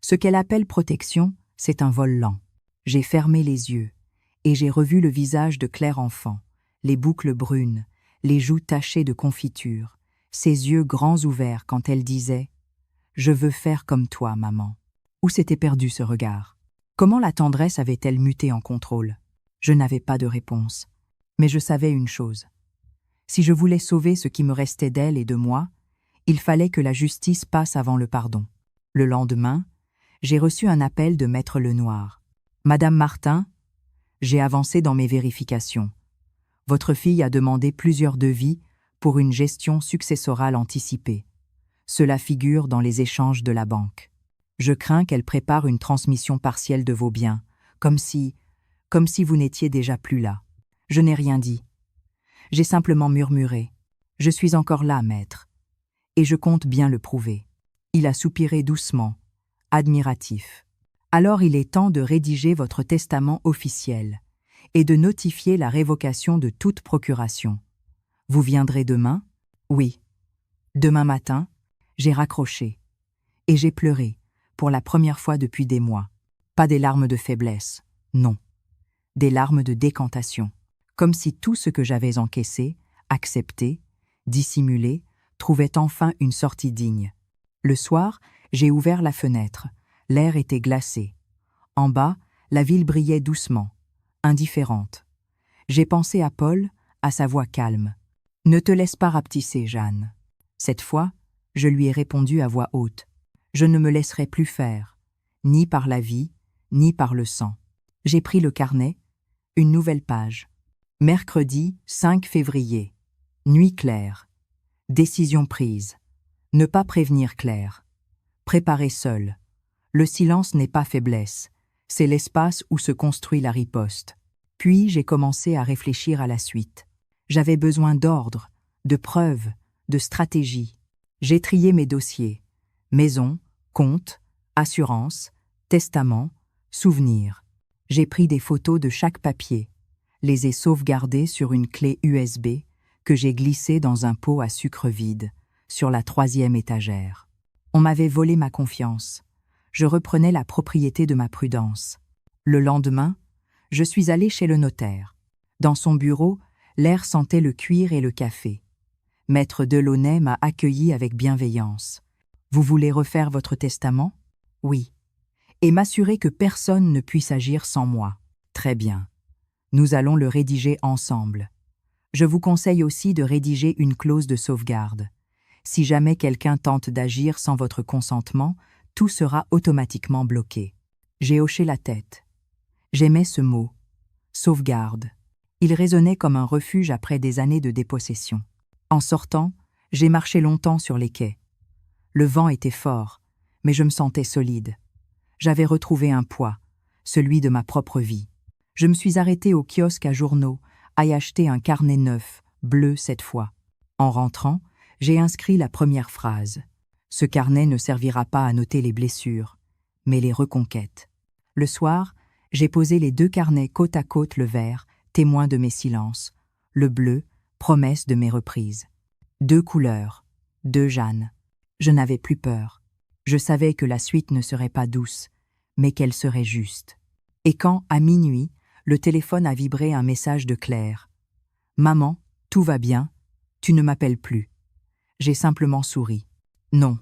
Speaker 1: Ce qu'elle appelle protection, c'est un vol lent. J'ai fermé les yeux, et j'ai revu le visage de Claire enfant, les boucles brunes, les joues tachées de confiture, ses yeux grands ouverts quand elle disait « Je veux faire comme toi, maman ». Où s'était perdu ce regard? Comment la tendresse avait-elle muté en contrôle? Je n'avais pas de réponse, mais je savais une chose. Si je voulais sauver ce qui me restait d'elle et de moi, il fallait que la justice passe avant le pardon. Le lendemain, j'ai reçu un appel de Maître Lenoir. « Madame Martin, j'ai avancé dans mes vérifications. Votre fille a demandé plusieurs devis pour une gestion successorale anticipée. Cela figure dans les échanges de la banque. Je crains qu'elle prépare une transmission partielle de vos biens, comme si vous n'étiez déjà plus là. » Je n'ai rien dit. J'ai simplement murmuré. « Je suis encore là, maître. Et je compte bien le prouver. » Il a soupiré doucement, admiratif. « Alors il est temps de rédiger votre testament officiel et de notifier la révocation de toute procuration. Vous viendrez demain? » Oui. Demain matin, j'ai raccroché. Et j'ai pleuré, pour la première fois depuis des mois. Pas des larmes de faiblesse, non. Des larmes de décantation. Comme si tout ce que j'avais encaissé, accepté, dissimulé, trouvait enfin une sortie digne. Le soir, j'ai ouvert la fenêtre. L'air était glacé. En bas, la ville brillait doucement, indifférente. J'ai pensé à Paul, à sa voix calme. « Ne te laisse pas rapetisser, Jeanne. » Cette fois, je lui ai répondu à voix haute. Je ne me laisserai plus faire, ni par la vie, ni par le sang. J'ai pris le carnet, une nouvelle page. Mercredi 5 février. Nuit claire. Décision prise. Ne pas prévenir Claire. Préparer seul. Le silence n'est pas faiblesse, c'est l'espace où se construit la riposte. Puis j'ai commencé à réfléchir à la suite. J'avais besoin d'ordre, de preuves, de stratégie. J'ai trié mes dossiers. Maison, compte, assurance, testament, souvenirs. J'ai pris des photos de chaque papier, les ai sauvegardées sur une clé USB que j'ai glissée dans un pot à sucre vide, sur la 3e étagère. On m'avait volé ma confiance. Je reprenais la propriété de ma prudence. Le lendemain, je suis allé chez le notaire. Dans son bureau, l'air sentait le cuir et le café. Maître Delaunay m'a accueilli avec bienveillance. « Vous voulez refaire votre testament ? » « Oui. Et m'assurer que personne ne puisse agir sans moi. » « Très bien. Nous allons le rédiger ensemble. Je vous conseille aussi de rédiger une clause de sauvegarde. Si jamais quelqu'un tente d'agir sans votre consentement, tout sera automatiquement bloqué. » J'ai hoché la tête. J'aimais ce mot. Sauvegarde. Il résonnait comme un refuge après des années de dépossession. En sortant, j'ai marché longtemps sur les quais. Le vent était fort, mais je me sentais solide. J'avais retrouvé un poids, celui de ma propre vie. Je me suis arrêtée au kiosque à journaux, à y acheter un carnet neuf, bleu cette fois. En rentrant, j'ai inscrit la première phrase. Ce carnet ne servira pas à noter les blessures, mais les reconquêtes. Le soir, j'ai posé les 2 carnets côte à côte, le vert, témoin de mes silences, le bleu, promesse de mes reprises. 2 couleurs, 2 Jeanne. Je n'avais plus peur. Je savais que la suite ne serait pas douce, mais qu'elle serait juste. Et quand, à minuit, le téléphone a vibré un message de Claire. « Maman, tout va bien, tu ne m'appelles plus. » J'ai simplement souri. Non,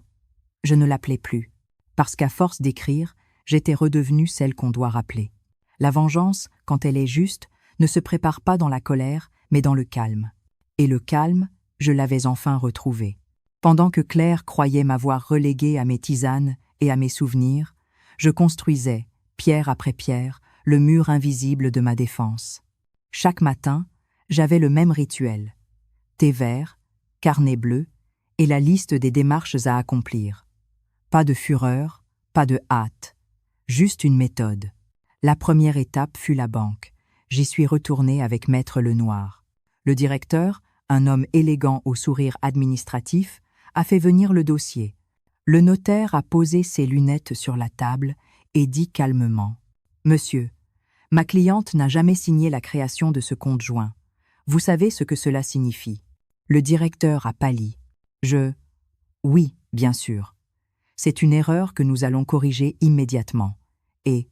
Speaker 1: je ne l'appelais plus, parce qu'à force d'écrire, j'étais redevenue celle qu'on doit rappeler. La vengeance, quand elle est juste, ne se prépare pas dans la colère, mais dans le calme. Et le calme, je l'avais enfin retrouvé. Pendant que Claire croyait m'avoir reléguée à mes tisanes et à mes souvenirs, je construisais, pierre après pierre, le mur invisible de ma défense. Chaque matin, j'avais le même rituel. Thé vert, carnet bleu et la liste des démarches à accomplir. Pas de fureur, pas de hâte, juste une méthode. La première étape fut la banque. J'y suis retournée avec Maître Lenoir. Le directeur, un homme élégant au sourire administratif, a fait venir le dossier. Le notaire a posé ses lunettes sur la table et dit calmement « Monsieur, ma cliente n'a jamais signé la création de ce compte joint. Vous savez ce que cela signifie ?» Le directeur a pâli. Oui, bien sûr. C'est une erreur que nous allons corriger immédiatement. Et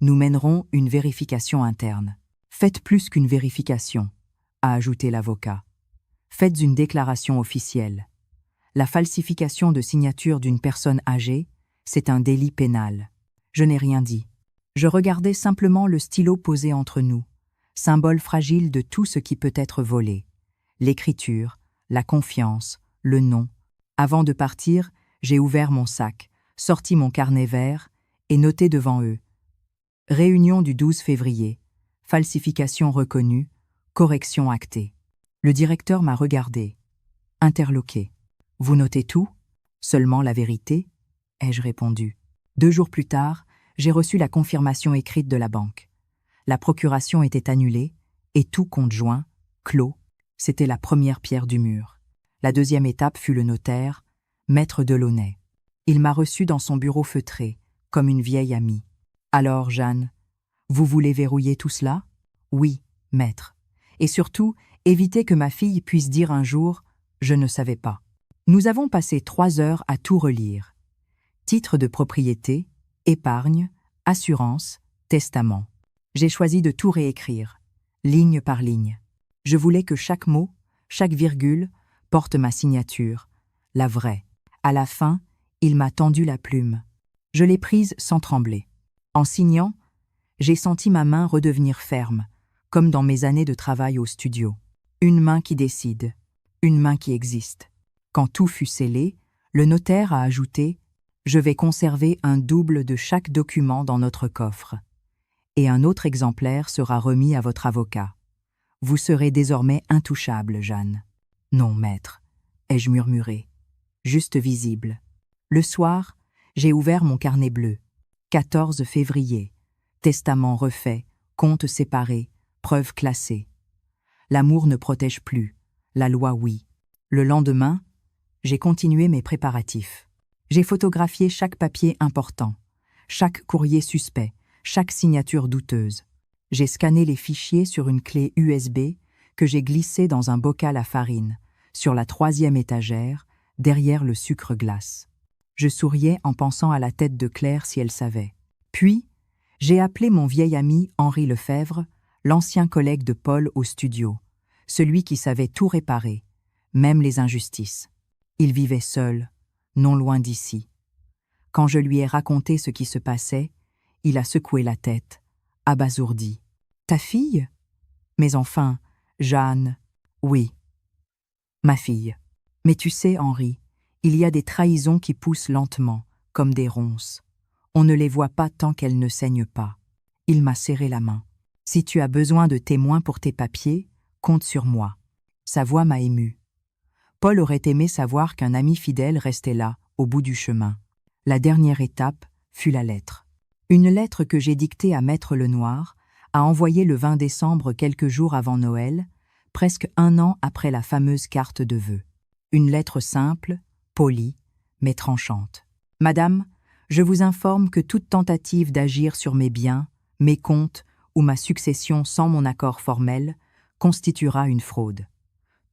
Speaker 1: nous mènerons une vérification interne. Faites plus qu'une vérification, a ajouté l'avocat. Faites une déclaration officielle. La falsification de signature d'une personne âgée, c'est un délit pénal. Je n'ai rien dit. Je regardais simplement le stylo posé entre nous, symbole fragile de tout ce qui peut être volé. L'écriture, la confiance, le nom. Avant de partir, j'ai ouvert mon sac, sorti mon carnet vert et noté devant eux. Réunion du 12 février. Falsification reconnue, correction actée. Le directeur m'a regardé, interloqué. « Vous notez tout ? Seulement la vérité ?» ai-je répondu. 2 jours plus tard, j'ai reçu la confirmation écrite de la banque. La procuration était annulée et tout compte joint, clos. C'était la première pierre du mur. La deuxième étape fut le notaire, Maître Delaunay. Il m'a reçu dans son bureau feutré, comme une vieille amie. « Alors, Jeanne, vous voulez verrouiller tout cela ? » ?»« Oui, maître. Et surtout, éviter que ma fille puisse dire un jour « je ne savais pas ». Nous avons passé 3 heures à tout relire. Titre de propriété, épargne, assurance, testament. J'ai choisi de tout réécrire, ligne par ligne. Je voulais que chaque mot, chaque virgule, porte ma signature, la vraie. À la fin, il m'a tendu la plume. Je l'ai prise sans trembler. En signant, j'ai senti ma main redevenir ferme, comme dans mes années de travail au studio. Une main qui décide, une main qui existe. Quand tout fut scellé, le notaire a ajouté « Je vais conserver un double de chaque document dans notre coffre. Et un autre exemplaire sera remis à votre avocat. Vous serez désormais intouchable, Jeanne. » « Non, maître, » ai-je murmuré. Juste visible. Le soir, j'ai ouvert mon carnet bleu. 14 février. Testament refait, comptes séparés, preuves classées. L'amour ne protège plus, la loi oui. Le lendemain, j'ai continué mes préparatifs. J'ai photographié chaque papier important, chaque courrier suspect, chaque signature douteuse. J'ai scanné les fichiers sur une clé USB que j'ai glissée dans un bocal à farine, sur la 3e étagère, derrière le sucre glace. Je souriais en pensant à la tête de Claire si elle savait. Puis, j'ai appelé mon vieil ami Henri Lefebvre, l'ancien collègue de Paul au studio, celui qui savait tout réparer, même les injustices. Il vivait seul, non loin d'ici. Quand je lui ai raconté ce qui se passait, il a secoué la tête, abasourdi. « Ta fille ? » ?»« Mais enfin, Jeanne, oui. Ma fille. Mais tu sais, Henri, il y a des trahisons qui poussent lentement, comme des ronces. On ne les voit pas tant qu'elles ne saignent pas. » Il m'a serré la main. « Si tu as besoin de témoins pour tes papiers, compte sur moi. » Sa voix m'a ému. Paul aurait aimé savoir qu'un ami fidèle restait là, au bout du chemin. La dernière étape fut la lettre. Une lettre que j'ai dictée à Maître Lenoir, a envoyé le 20 décembre quelques jours avant Noël, presque 1 an après la fameuse carte de vœux. Une lettre simple, polie, mais tranchante. Madame, je vous informe que toute tentative d'agir sur mes biens, mes comptes ou ma succession sans mon accord formel constituera une fraude.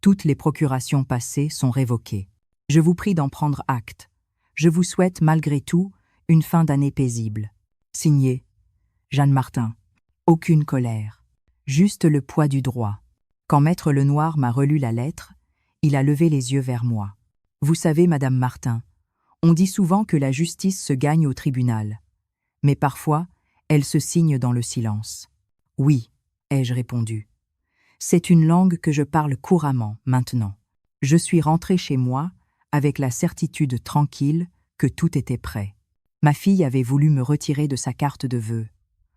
Speaker 1: Toutes les procurations passées sont révoquées. Je vous prie d'en prendre acte. Je vous souhaite malgré tout une fin d'année paisible. Signé Jeanne Martin. Aucune colère, juste le poids du droit. Quand Maître Lenoir m'a relu la lettre, il a levé les yeux vers moi. Vous savez, Madame Martin, on dit souvent que la justice se gagne au tribunal, mais parfois, elle se signe dans le silence. Oui, ai-je répondu. C'est une langue que je parle couramment maintenant. Je suis rentré chez moi avec la certitude tranquille que tout était prêt. Ma fille avait voulu me retirer de sa carte de vœux.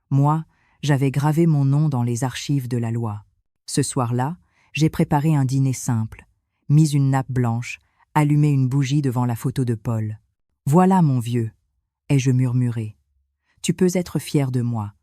Speaker 1: Moi, j'avais gravé mon nom dans les archives de la loi. Ce soir-là, j'ai préparé un dîner simple, mis une nappe blanche, allumé une bougie devant la photo de Paul. « Voilà, mon vieux », ai-je murmuré. « Tu peux être fier de moi.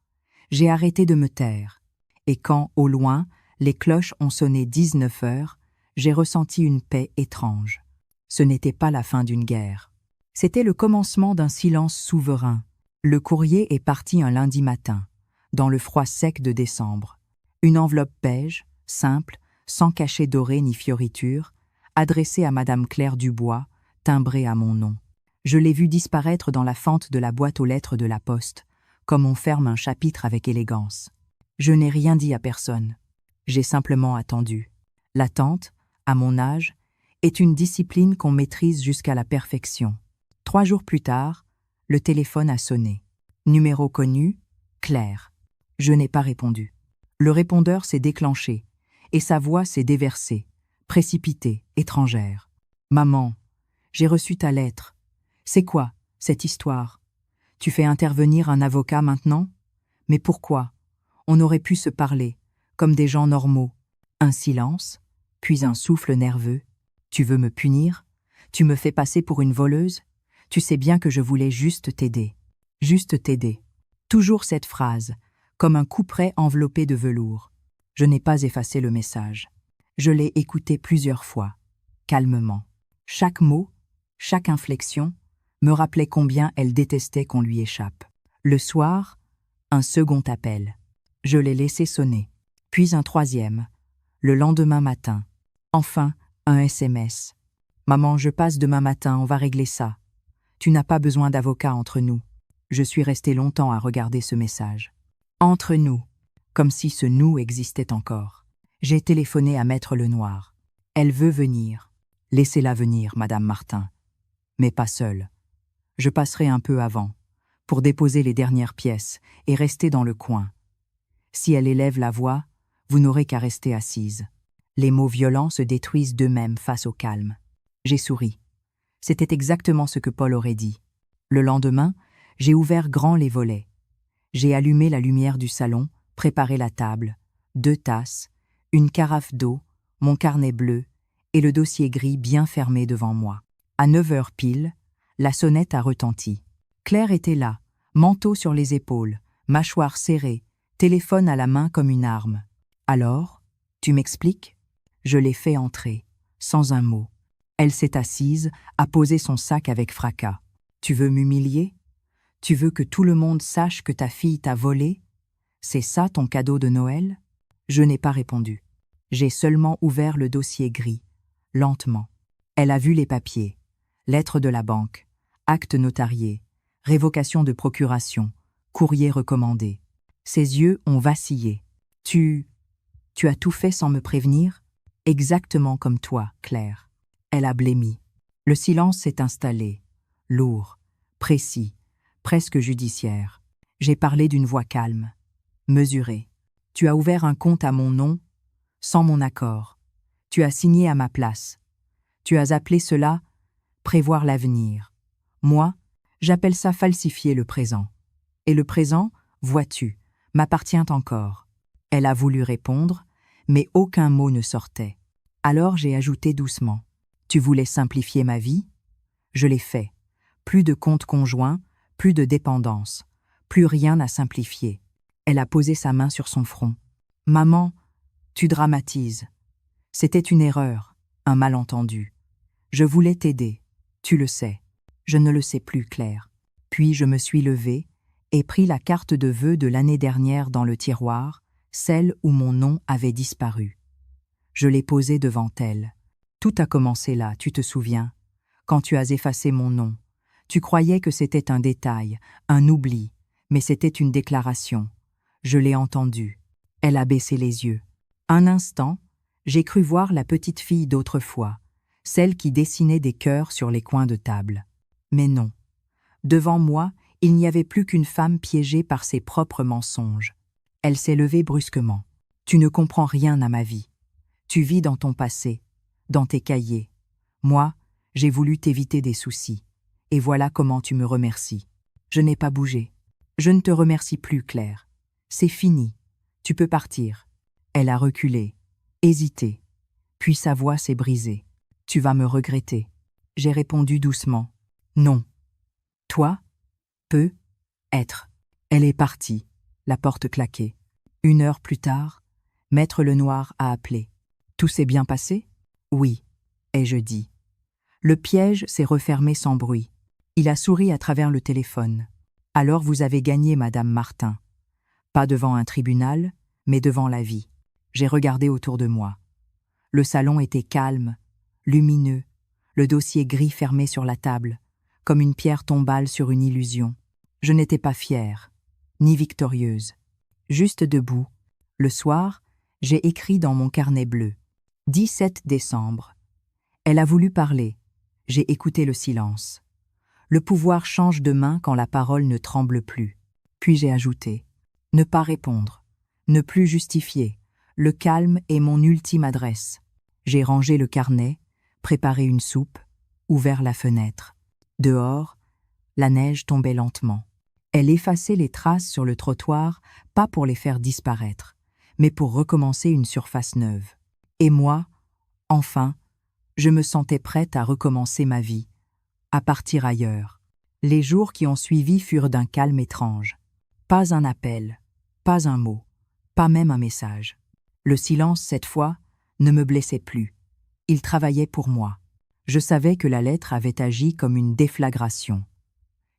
Speaker 1: J'ai arrêté de me taire. » Et quand, au loin, les cloches ont sonné 19 heures, j'ai ressenti une paix étrange. Ce n'était pas la fin d'une guerre. C'était le commencement d'un silence souverain. Le courrier est parti un lundi matin, dans le froid sec de décembre. Une enveloppe beige, simple, sans cachet doré ni fioriture, adressée à Madame Claire Dubois, timbrée à mon nom. Je l'ai vue disparaître dans la fente de la boîte aux lettres de la poste, comme on ferme un chapitre avec élégance. Je n'ai rien dit à personne. J'ai simplement attendu. L'attente, à mon âge, est une discipline qu'on maîtrise jusqu'à la perfection. 3 jours plus tard, le téléphone a sonné. Numéro connu, Claire. Je n'ai pas répondu. Le répondeur s'est déclenché, et sa voix s'est déversée, précipitée, étrangère. « Maman, j'ai reçu ta lettre. C'est quoi, cette histoire? Tu fais intervenir un avocat maintenant? Mais pourquoi? On aurait pu se parler, comme des gens normaux. » Un silence, puis un souffle nerveux. « Tu veux me punir? Tu me fais passer pour une voleuse? Tu sais bien que je voulais juste t'aider. Juste t'aider. » Toujours cette phrase, comme un couperet enveloppé de velours. Je n'ai pas effacé le message. Je l'ai écouté plusieurs fois, calmement. Chaque mot, chaque inflexion, me rappelait combien elle détestait qu'on lui échappe. Le soir, un second appel. Je l'ai laissé sonner. Puis un troisième. Le lendemain matin. Enfin, un SMS. « Maman, je passe demain matin, on va régler ça. Tu n'as pas besoin d'avocat entre nous. » Je suis resté longtemps à regarder ce message. Entre nous, comme si ce nous existait encore. J'ai téléphoné à Maître Lenoir. Elle veut venir. Laissez-la venir, Madame Martin. Mais pas seule. Je passerai un peu avant, pour déposer les dernières pièces et rester dans le coin. Si elle élève la voix, vous n'aurez qu'à rester assise. Les mots violents se détruisent d'eux-mêmes face au calme. J'ai souri. C'était exactement ce que Paul aurait dit. Le lendemain, j'ai ouvert grand les volets. J'ai allumé la lumière du salon, préparé la table, 2 tasses, une carafe d'eau, mon carnet bleu et le dossier gris bien fermé devant moi. À 9 heures pile, la sonnette a retenti. Claire était là, manteau sur les épaules, mâchoire serrée, téléphone à la main comme une arme. « Alors, tu m'expliques ?» Je l'ai fait entrer, sans un mot. Elle s'est assise, a posé son sac avec fracas. « Tu veux m'humilier ? Tu veux que tout le monde sache que ta fille t'a volé? C'est ça ton cadeau de Noël ?» Je n'ai pas répondu. J'ai seulement ouvert le dossier gris, lentement. Elle a vu les papiers. Lettre de la banque, acte notarié, révocation de procuration, courrier recommandé. Ses yeux ont vacillé. « Tu as tout fait sans me prévenir? Exactement comme toi, Claire. » Elle a blêmi. Le silence s'est installé, lourd, précis, presque judiciaire. J'ai parlé d'une voix calme, mesurée. « Tu as ouvert un compte à mon nom, sans mon accord. Tu as signé à ma place. Tu as appelé cela prévoir l'avenir. Moi, j'appelle ça falsifier le présent. Et le présent, vois-tu, m'appartient encore. » Elle a voulu répondre, mais aucun mot ne sortait. Alors j'ai ajouté doucement. « Tu voulais simplifier ma vie? Je l'ai fait. Plus de comptes conjoints, plus de dépendance, plus rien à simplifier. » Elle a posé sa main sur son front. Maman, tu dramatises. C'était une erreur, un malentendu. Je voulais t'aider, tu le sais. Je ne le sais plus, Claire. Puis je me suis levée et pris la carte de vœux de l'année dernière dans le tiroir, celle où mon nom avait disparu. Je l'ai posée devant elle. Tout a commencé là, tu te souviens, quand tu as effacé mon nom. Tu croyais que c'était un détail, un oubli, mais c'était une déclaration. Je l'ai entendue. Elle a baissé les yeux. Un instant, j'ai cru voir la petite fille d'autrefois, celle qui dessinait des cœurs sur les coins de table. Mais non. Devant moi, il n'y avait plus qu'une femme piégée par ses propres mensonges. Elle s'est levée brusquement. Tu ne comprends rien à ma vie. Tu vis dans ton passé, dans tes cahiers. Moi, j'ai voulu t'éviter des soucis. Et voilà comment tu me remercies. Je n'ai pas bougé. Je ne te remercie plus, Claire. C'est fini. Tu peux partir. Elle a reculé, hésité. Puis sa voix s'est brisée. Tu vas me regretter. J'ai répondu doucement. Non. Toi, peut être. Elle est partie, la porte claquée. 1 heure plus tard, Maître Lenoir a appelé. Tout s'est bien passé? Oui, ai-je dit. Le piège s'est refermé sans bruit. Il a souri à travers le téléphone. Alors vous avez gagné, Madame Martin. Pas devant un tribunal, mais devant la vie. J'ai regardé autour de moi. Le salon était calme, lumineux, le dossier gris fermé sur la table, comme une pierre tombale sur une illusion. Je n'étais pas fière, ni victorieuse. Juste debout, le soir, j'ai écrit dans mon carnet bleu. 17 décembre. Elle a voulu parler. J'ai écouté le silence. Le pouvoir change de main quand la parole ne tremble plus. Puis j'ai ajouté. Ne pas répondre. Ne plus justifier. Le calme est mon ultime adresse. J'ai rangé le carnet, préparé une soupe, ouvert la fenêtre. Dehors, la neige tombait lentement. Elle effaçait les traces sur le trottoir, pas pour les faire disparaître, mais pour recommencer une surface neuve. Et moi, enfin, je me sentais prête à recommencer ma vie, à partir ailleurs. Les jours qui ont suivi furent d'un calme étrange. Pas un appel, pas un mot, pas même un message. Le silence, cette fois, ne me blessait plus. Il travaillait pour moi. Je savais que la lettre avait agi comme une déflagration.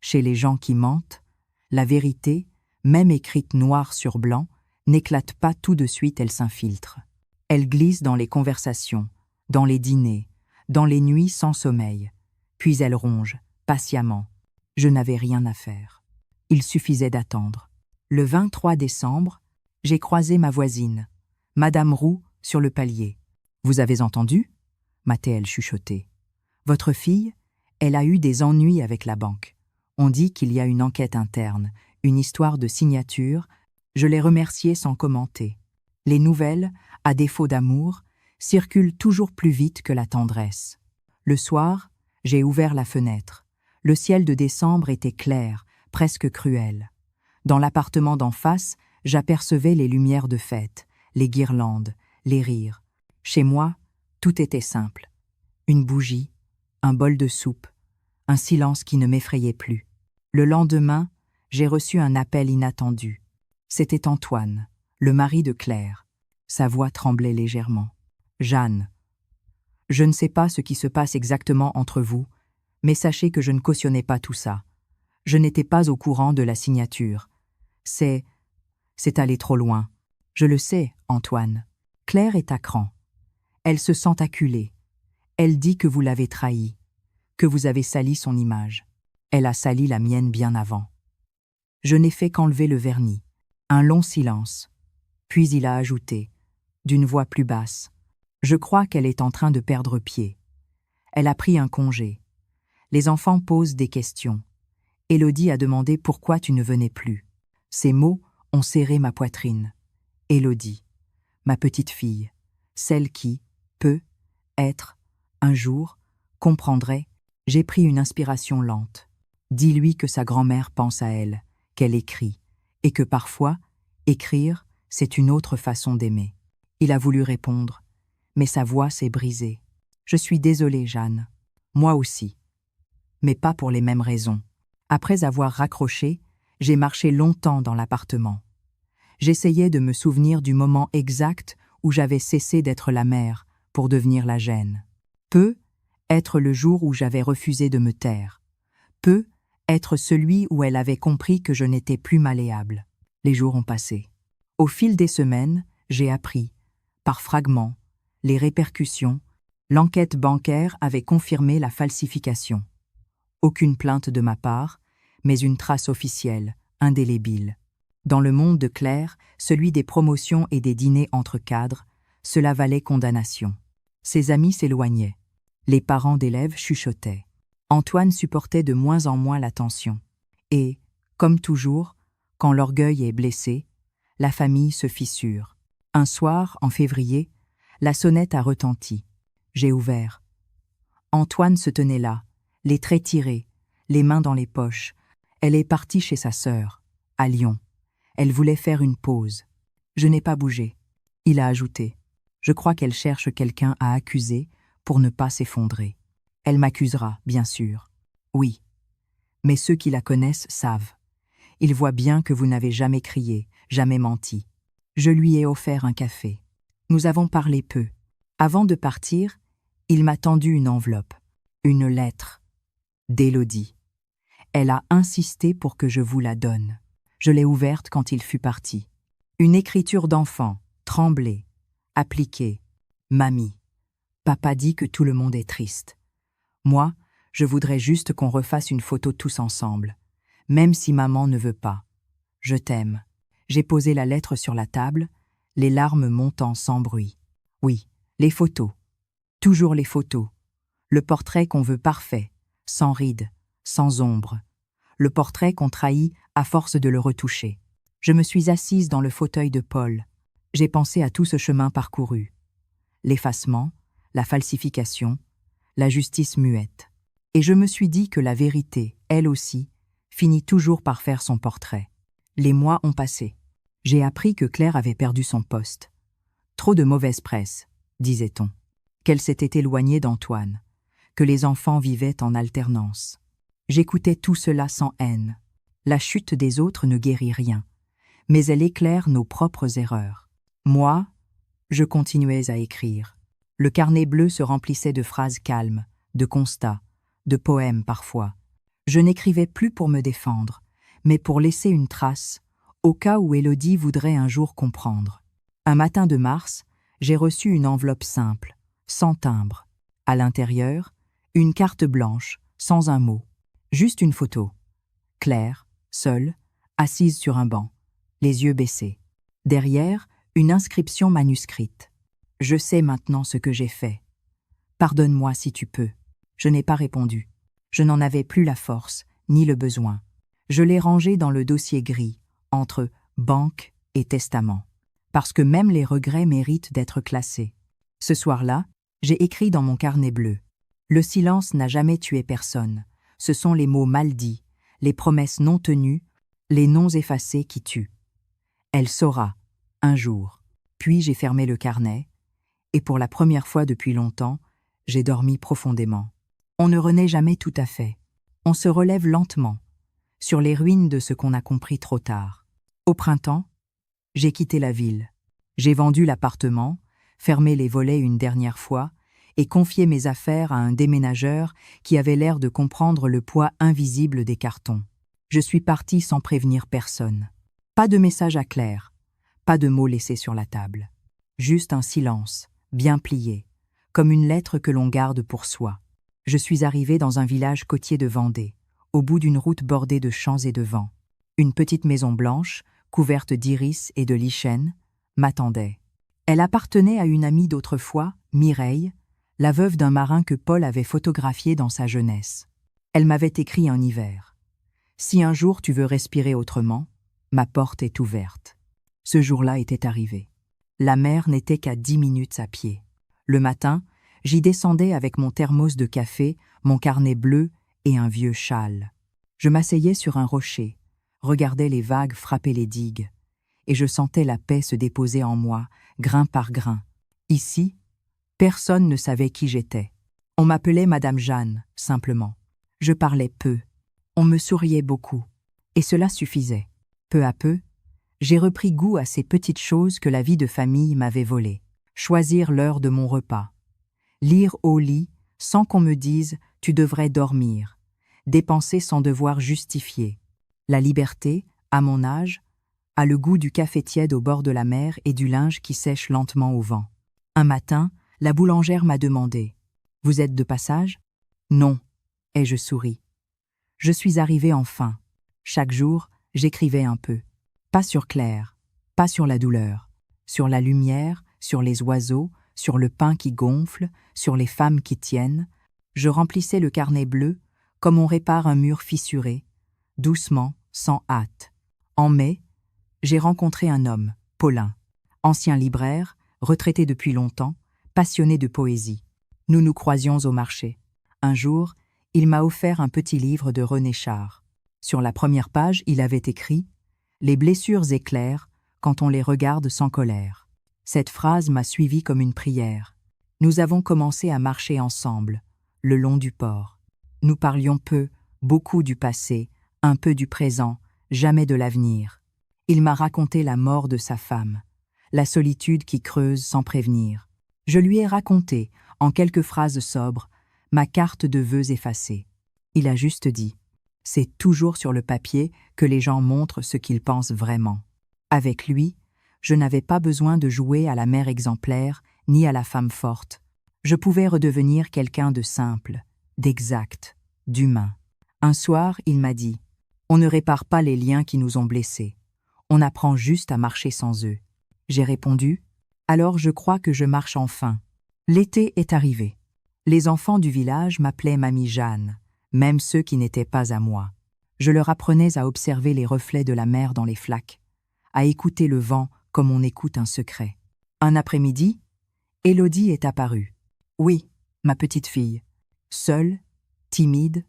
Speaker 1: Chez les gens qui mentent, la vérité, même écrite noir sur blanc, n'éclate pas tout de suite, elle s'infiltre. Elle glisse dans les conversations, dans les dîners, dans les nuits sans sommeil. Puis elle ronge, patiemment. Je n'avais rien à faire. Il suffisait d'attendre. Le 23 décembre, j'ai croisé ma voisine, Madame Roux, sur le palier. « Vous avez entendu » m'a-t-elle chuchoté. « Votre fille, elle a eu des ennuis avec la banque. On dit qu'il y a une enquête interne, une histoire de signature. » Je l'ai remerciée sans commenter. Les nouvelles, à défaut d'amour, circulent toujours plus vite que la tendresse. Le soir, j'ai ouvert la fenêtre. Le ciel de décembre était clair, presque cruel. Dans l'appartement d'en face, j'apercevais les lumières de fête, les guirlandes, les rires. Chez moi, tout était simple. Une bougie, un bol de soupe, un silence qui ne m'effrayait plus. Le lendemain, j'ai reçu un appel inattendu. C'était Antoine, le mari de Claire. Sa voix tremblait légèrement. « Jeanne, je ne sais pas ce qui se passe exactement entre vous, mais sachez que je ne cautionnais pas tout ça. Je n'étais pas au courant de la signature. C'est allé trop loin. Je le sais, Antoine. Claire est à cran. Elle se sent acculée. Elle dit que vous l'avez trahie, que vous avez sali son image. Elle a sali la mienne bien avant. » Je n'ai fait qu'enlever le vernis. Un long silence. Puis il a ajouté, d'une voix plus basse, « Je crois qu'elle est en train de perdre pied. Elle a pris un congé. Les enfants posent des questions. Élodie a demandé pourquoi tu ne venais plus. » Ces mots ont serré ma poitrine. Élodie, ma petite fille, celle qui, peut, être, un jour, comprendrait. J'ai pris une inspiration lente. Dis-lui que sa grand-mère pense à elle, qu'elle écrit, et que parfois, écrire, c'est une autre façon d'aimer. Il a voulu répondre, mais sa voix s'est brisée. Je suis désolée, Jeanne. Moi aussi. Mais pas pour les mêmes raisons. Après avoir raccroché, j'ai marché longtemps dans l'appartement. J'essayais de me souvenir du moment exact où j'avais cessé d'être la mère pour devenir la gêne. Peut être le jour où j'avais refusé de me taire. Peut être celui où elle avait compris que je n'étais plus malléable. Les jours ont passé. Au fil des semaines, j'ai appris, par fragments, les répercussions. L'enquête bancaire avait confirmé la falsification. Aucune plainte de ma part, mais une trace officielle, indélébile. Dans le monde de Claire, celui des promotions et des dîners entre cadres, cela valait condamnation. Ses amis s'éloignaient. Les parents d'élèves chuchotaient. Antoine supportait de moins en moins l'attention. Et, comme toujours, quand l'orgueil est blessé, la famille se fissure. Un soir, en février, la sonnette a retenti. J'ai ouvert. Antoine se tenait là, les traits tirés, les mains dans les poches. Elle est partie chez sa sœur, à Lyon. Elle voulait faire une pause. Je n'ai pas bougé. Il a ajouté. Je crois qu'elle cherche quelqu'un à accuser pour ne pas s'effondrer. Elle m'accusera, bien sûr. Oui. Mais ceux qui la connaissent savent. Ils voient bien que vous n'avez jamais crié, jamais menti. Je lui ai offert un café. Nous avons parlé peu. Avant de partir, il m'a tendu une enveloppe. Une lettre. D'Élodie. Elle a insisté pour que je vous la donne. Je l'ai ouverte quand il fut parti. Une écriture d'enfant, tremblée, appliquée. Mamie. Papa dit que tout le monde est triste. Moi, je voudrais juste qu'on refasse une photo tous ensemble. Même si maman ne veut pas. Je t'aime. J'ai posé la lettre sur la table, les larmes montant sans bruit. Oui, les photos. Toujours les photos. Le portrait qu'on veut parfait, sans rides, sans ombre. Le portrait qu'on trahit à force de le retoucher. Je me suis assise dans le fauteuil de Paul. J'ai pensé à tout ce chemin parcouru. L'effacement, la falsification, la justice muette. Et je me suis dit que la vérité, elle aussi, finit toujours par faire son portrait. Les mois ont passé. J'ai appris que Claire avait perdu son poste. Trop de mauvaise presse, disait-on. Qu'elle s'était éloignée d'Antoine. Que les enfants vivaient en alternance. J'écoutais tout cela sans haine. La chute des autres ne guérit rien, mais elle éclaire nos propres erreurs. Moi, je continuais à écrire. Le carnet bleu se remplissait de phrases calmes, de constats, de poèmes parfois. Je n'écrivais plus pour me défendre, mais pour laisser une trace, au cas où Élodie voudrait un jour comprendre. Un matin de mars, j'ai reçu une enveloppe simple, sans timbre. À l'intérieur, une carte blanche, sans un mot. Juste une photo. Claire, seule, assise sur un banc, les yeux baissés. Derrière, une inscription manuscrite. Je sais maintenant ce que j'ai fait. Pardonne-moi si tu peux. Je n'ai pas répondu. Je n'en avais plus la force, ni le besoin. Je l'ai rangé dans le dossier gris, entre banque et testament. Parce que même les regrets méritent d'être classés. Ce soir-là, j'ai écrit dans mon carnet bleu. Le silence n'a jamais tué personne. Ce sont les mots mal dits, les promesses non tenues, les noms effacés qui tuent. Elle saura, un jour. Puis j'ai fermé le carnet, et pour la première fois depuis longtemps, j'ai dormi profondément. On ne renaît jamais tout à fait. On se relève lentement, sur les ruines de ce qu'on a compris trop tard. Au printemps, j'ai quitté la ville. J'ai vendu l'appartement, fermé les volets une dernière fois, et confié mes affaires à un déménageur qui avait l'air de comprendre le poids invisible des cartons. Je suis partie sans prévenir personne. Pas de message à Claire, pas de mots laissés sur la table. Juste un silence, bien plié, comme une lettre que l'on garde pour soi. Je suis arrivée dans un village côtier de Vendée, au bout d'une route bordée de champs et de vents. Une petite maison blanche, couverte d'iris et de lichen, m'attendait. Elle appartenait à une amie d'autrefois, Mireille, la veuve d'un marin que Paul avait photographié dans sa jeunesse. Elle m'avait écrit en hiver. « Si un jour tu veux respirer autrement, ma porte est ouverte. » Ce jour-là était arrivé. La mer n'était qu'à 10 minutes à pied. Le matin, j'y descendais avec mon thermos de café, mon carnet bleu et un vieux châle. Je m'asseyais sur un rocher, regardais les vagues frapper les digues, et je sentais la paix se déposer en moi, grain par grain. Ici, personne ne savait qui j'étais. On m'appelait Madame Jeanne, simplement. Je parlais peu. On me souriait beaucoup. Et cela suffisait. Peu à peu, J'ai repris goût à ces petites choses que la vie de famille m'avait volées. Choisir l'heure de mon repas. Lire au lit, sans qu'on me dise « tu devrais dormir ». Dépenser sans devoir justifier. La liberté, à mon âge, a le goût du café tiède au bord de la mer et du linge qui sèche lentement au vent. Un matin, la boulangère m'a demandé « Vous êtes de passage ?»« Non », et je souris. Je suis arrivée enfin. Chaque jour, j'écrivais un peu. Pas sur Claire, pas sur la douleur, sur la lumière, sur les oiseaux, sur le pain qui gonfle, sur les femmes qui tiennent. Je remplissais le carnet bleu, comme on répare un mur fissuré, doucement, sans hâte. En mai, j'ai rencontré un homme, Paulin, ancien libraire, retraité depuis longtemps, passionné de poésie. Nous nous croisions au marché. Un jour, il m'a offert un petit livre de René Char. Sur la première page, il avait écrit « Les blessures éclairent quand on les regarde sans colère ». Cette phrase m'a suivi comme une prière. Nous avons commencé à marcher ensemble, le long du port. Nous parlions peu, beaucoup du passé, un peu du présent, jamais de l'avenir. Il m'a raconté la mort de sa femme, la solitude qui creuse sans prévenir. Je lui ai raconté, en quelques phrases sobres, ma carte de vœux effacée. Il a juste dit « C'est toujours sur le papier que les gens montrent ce qu'ils pensent vraiment. » Avec lui, je n'avais pas besoin de jouer à la mère exemplaire ni à la femme forte. Je pouvais redevenir quelqu'un de simple, d'exact, d'humain. Un soir, il m'a dit « On ne répare pas les liens qui nous ont blessés. On apprend juste à marcher sans eux. » J'ai répondu « Alors je crois que je marche enfin. » L'été est arrivé. Les enfants du village m'appelaient Mamie Jeanne, même ceux qui n'étaient pas à moi. Je leur apprenais à observer les reflets de la mer dans les flaques, à écouter le vent comme on écoute un secret. Un après-midi, Élodie est apparue. Oui, ma petite fille, seule, timide,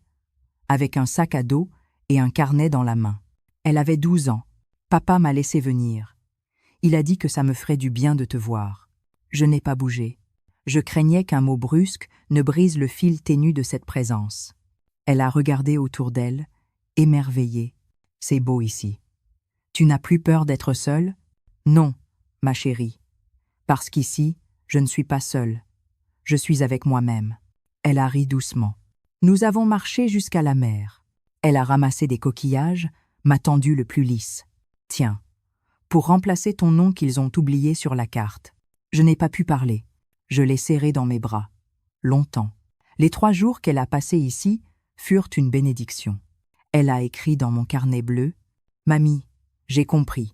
Speaker 1: avec un sac à dos et un carnet dans la main. Elle avait 12 ans. Papa m'a laissé venir. Il a dit que ça me ferait du bien de te voir. Je n'ai pas bougé. Je craignais qu'un mot brusque ne brise le fil ténu de cette présence. Elle a regardé autour d'elle, émerveillée. C'est beau ici. Tu n'as plus peur d'être seule ? Non, ma chérie. Parce qu'ici, je ne suis pas seule. Je suis avec moi-même. Elle a ri doucement. Nous avons marché jusqu'à la mer. Elle a ramassé des coquillages, m'a tendu le plus lisse. Tiens, pour remplacer ton nom qu'ils ont oublié sur la carte. Je n'ai pas pu parler. Je l'ai serré dans mes bras. Longtemps. Les 3 jours qu'elle a passés ici furent une bénédiction. Elle a écrit dans mon carnet bleu « Mamie, j'ai compris.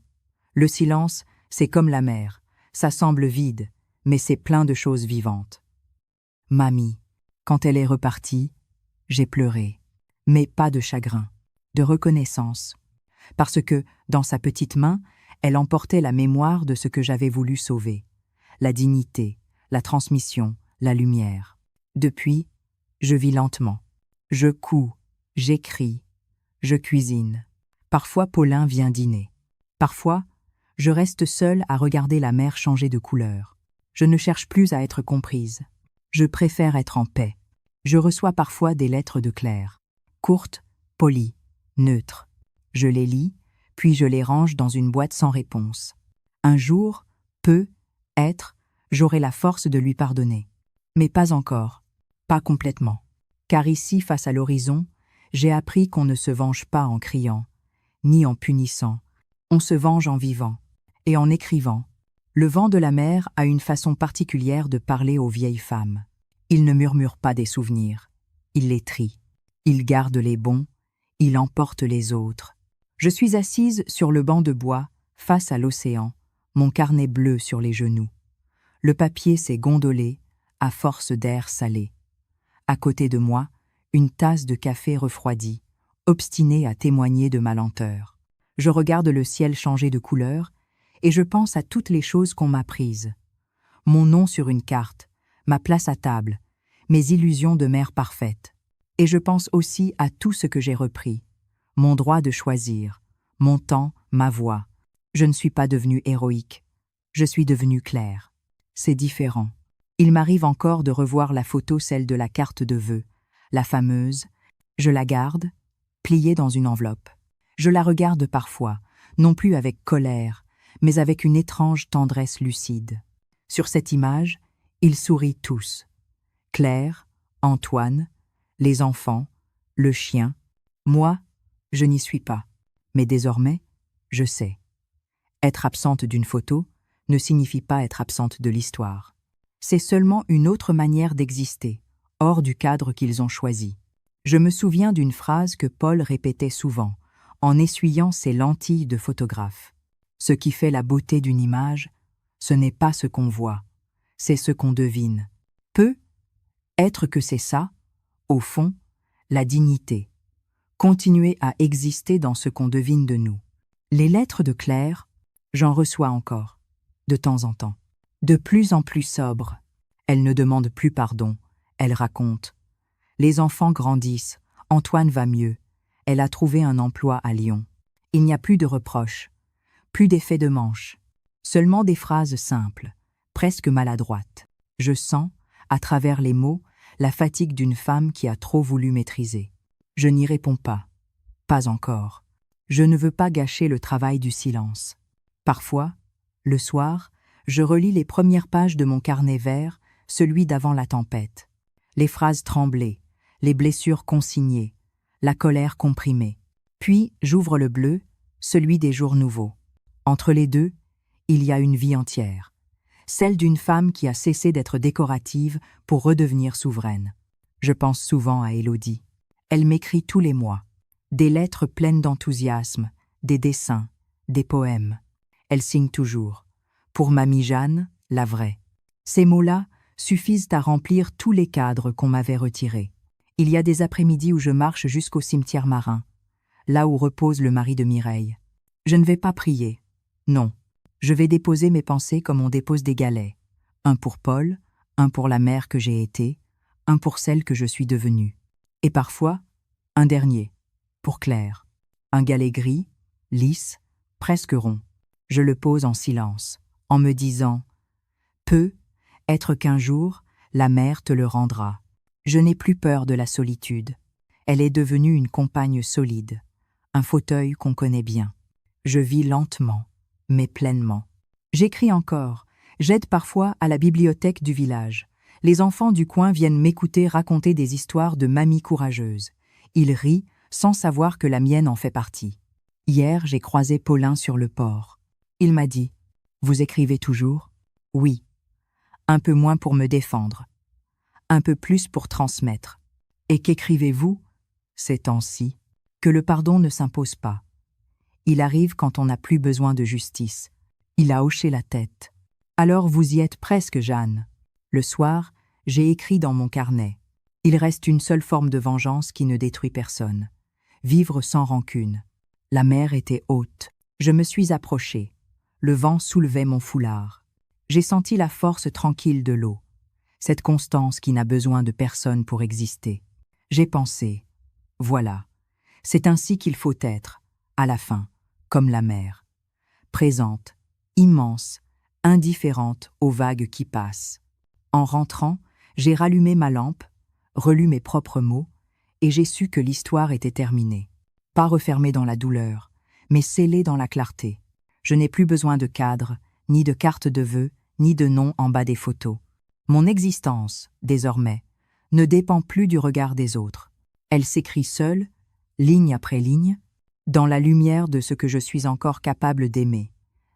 Speaker 1: Le silence, c'est comme la mer. Ça semble vide, mais c'est plein de choses vivantes. » Mamie, quand elle est repartie, j'ai pleuré. Mais pas de chagrin, de reconnaissance. Parce que, dans sa petite main, elle emportait la mémoire de ce que j'avais voulu sauver. La dignité, la transmission, la lumière. Depuis, je vis lentement. Je couds, j'écris, je cuisine. Parfois, Paulin vient dîner. Parfois, je reste seule à regarder la mer changer de couleur. Je ne cherche plus à être comprise. Je préfère être en paix. Je reçois parfois des lettres de Claire. Courtes, polies, neutres. Je les lis, puis je les range dans une boîte sans réponse. Un jour, peut-être, j'aurai la force de lui pardonner. Mais pas encore, pas complètement. Car ici, face à l'horizon, j'ai appris qu'on ne se venge pas en criant, ni en punissant. On se venge en vivant et en écrivant. Le vent de la mer a une façon particulière de parler aux vieilles femmes. Il ne murmure pas des souvenirs, il les trie. Il garde les bons, il emporte les autres. Je suis assise sur le banc de bois, face à l'océan, mon carnet bleu sur les genoux. Le papier s'est gondolé, à force d'air salé. À côté de moi, une tasse de café refroidie, obstinée à témoigner de ma lenteur. Je regarde le ciel changer de couleur et je pense à toutes les choses qu'on m'a prises. Mon nom sur une carte, ma place à table, mes illusions de mère parfaite. Et je pense aussi à tout ce que j'ai repris. Mon droit de choisir, mon temps, ma voix. Je ne suis pas devenue héroïque. Je suis devenue Claire. C'est différent. Il m'arrive encore de revoir la photo, celle de la carte de vœux, la fameuse. Je la garde, pliée dans une enveloppe. Je la regarde parfois, non plus avec colère, mais avec une étrange tendresse lucide. Sur cette image, ils sourient tous. Claire, Antoine, les enfants, le chien. Moi, je n'y suis pas. Mais désormais, je sais. Être absente d'une photo ne signifie pas être absente de l'histoire. C'est seulement une autre manière d'exister, hors du cadre qu'ils ont choisi. Je me souviens d'une phrase que Paul répétait souvent, en essuyant ses lentilles de photographe. Ce qui fait la beauté d'une image, ce n'est pas ce qu'on voit, c'est ce qu'on devine. Être que c'est ça, au fond, la dignité. Continuer à exister dans ce qu'on devine de nous. Les lettres de Claire, j'en reçois encore, de temps en temps. De plus en plus sobre. Elle ne demande plus pardon, elle raconte. Les enfants grandissent, Antoine va mieux. Elle a trouvé un emploi à Lyon. Il n'y a plus de reproches, plus d'effets de manche, seulement des phrases simples, presque maladroites. Je sens, à travers les mots, la fatigue d'une femme qui a trop voulu maîtriser. Je n'y réponds pas. Pas encore. Je ne veux pas gâcher le travail du silence. Parfois, le soir, je relis les premières pages de mon carnet vert, celui d'avant la tempête. Les phrases tremblées, les blessures consignées, la colère comprimée. Puis j'ouvre le bleu, celui des jours nouveaux. Entre les deux, il y a une vie entière. Celle d'une femme qui a cessé d'être décorative pour redevenir souveraine. Je pense souvent à Élodie. Elle m'écrit tous les mois. Des lettres pleines d'enthousiasme, des dessins, des poèmes. Elle signe toujours. Pour Mamie Jeanne, la vraie. Ces mots-là suffisent à remplir tous les cadres qu'on m'avait retirés. Il y a des après-midi où je marche jusqu'au cimetière marin, là où repose le mari de Mireille. Je ne vais pas prier. Non. Je vais déposer mes pensées comme on dépose des galets. Un pour Paul, un pour la mère que j'ai été, un pour celle que je suis devenue. Et parfois, un dernier, pour Claire. Un galet gris, lisse, presque rond. Je le pose en silence, en me disant « Peut être qu'un jour, la mère te le rendra. » Je n'ai plus peur de la solitude. Elle est devenue une compagne solide, un fauteuil qu'on connaît bien. Je vis lentement, mais pleinement. J'écris encore, j'aide parfois à la bibliothèque du village. Les enfants du coin viennent m'écouter raconter des histoires de mamies courageuses. Ils rient sans savoir que la mienne en fait partie. Hier, j'ai croisé Paulin sur le port. Il m'a dit « Vous écrivez toujours ?» « Oui. Un peu moins pour me défendre. Un peu plus pour transmettre. Et qu'écrivez-vous, ces temps-ci ? Que le pardon ne s'impose pas. Il arrive quand on n'a plus besoin de justice. Il a hoché la tête. Alors vous y êtes presque, Jeanne. Le soir, j'ai écrit dans mon carnet. Il reste une seule forme de vengeance qui ne détruit personne. Vivre sans rancune. La mer était haute. Je me suis approchée. Le vent soulevait mon foulard. J'ai senti la force tranquille de l'eau. Cette constance qui n'a besoin de personne pour exister. J'ai pensé, voilà, c'est ainsi qu'il faut être, à la fin, comme la mer. Présente, immense, indifférente aux vagues qui passent. En rentrant, j'ai rallumé ma lampe, relu mes propres mots, et j'ai su que l'histoire était terminée. Pas refermée dans la douleur, mais scellée dans la clarté. Je n'ai plus besoin de cadre, ni de carte de vœux, ni de nom en bas des photos. Mon existence, désormais, ne dépend plus du regard des autres. Elle s'écrit seule, ligne après ligne, dans la lumière de ce que je suis encore capable d'aimer,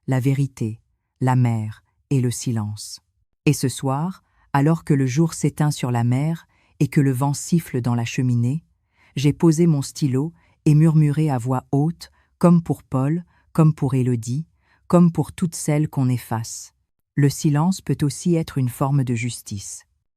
Speaker 1: la vérité, la mer et le silence. Et ce soir, alors que le jour s'éteint sur la mer et que le vent siffle dans la cheminée, j'ai posé mon stylo et murmuré à voix haute, comme pour Paul, comme pour Élodie, comme pour toutes celles qu'on efface. Le silence peut aussi être une forme de justice.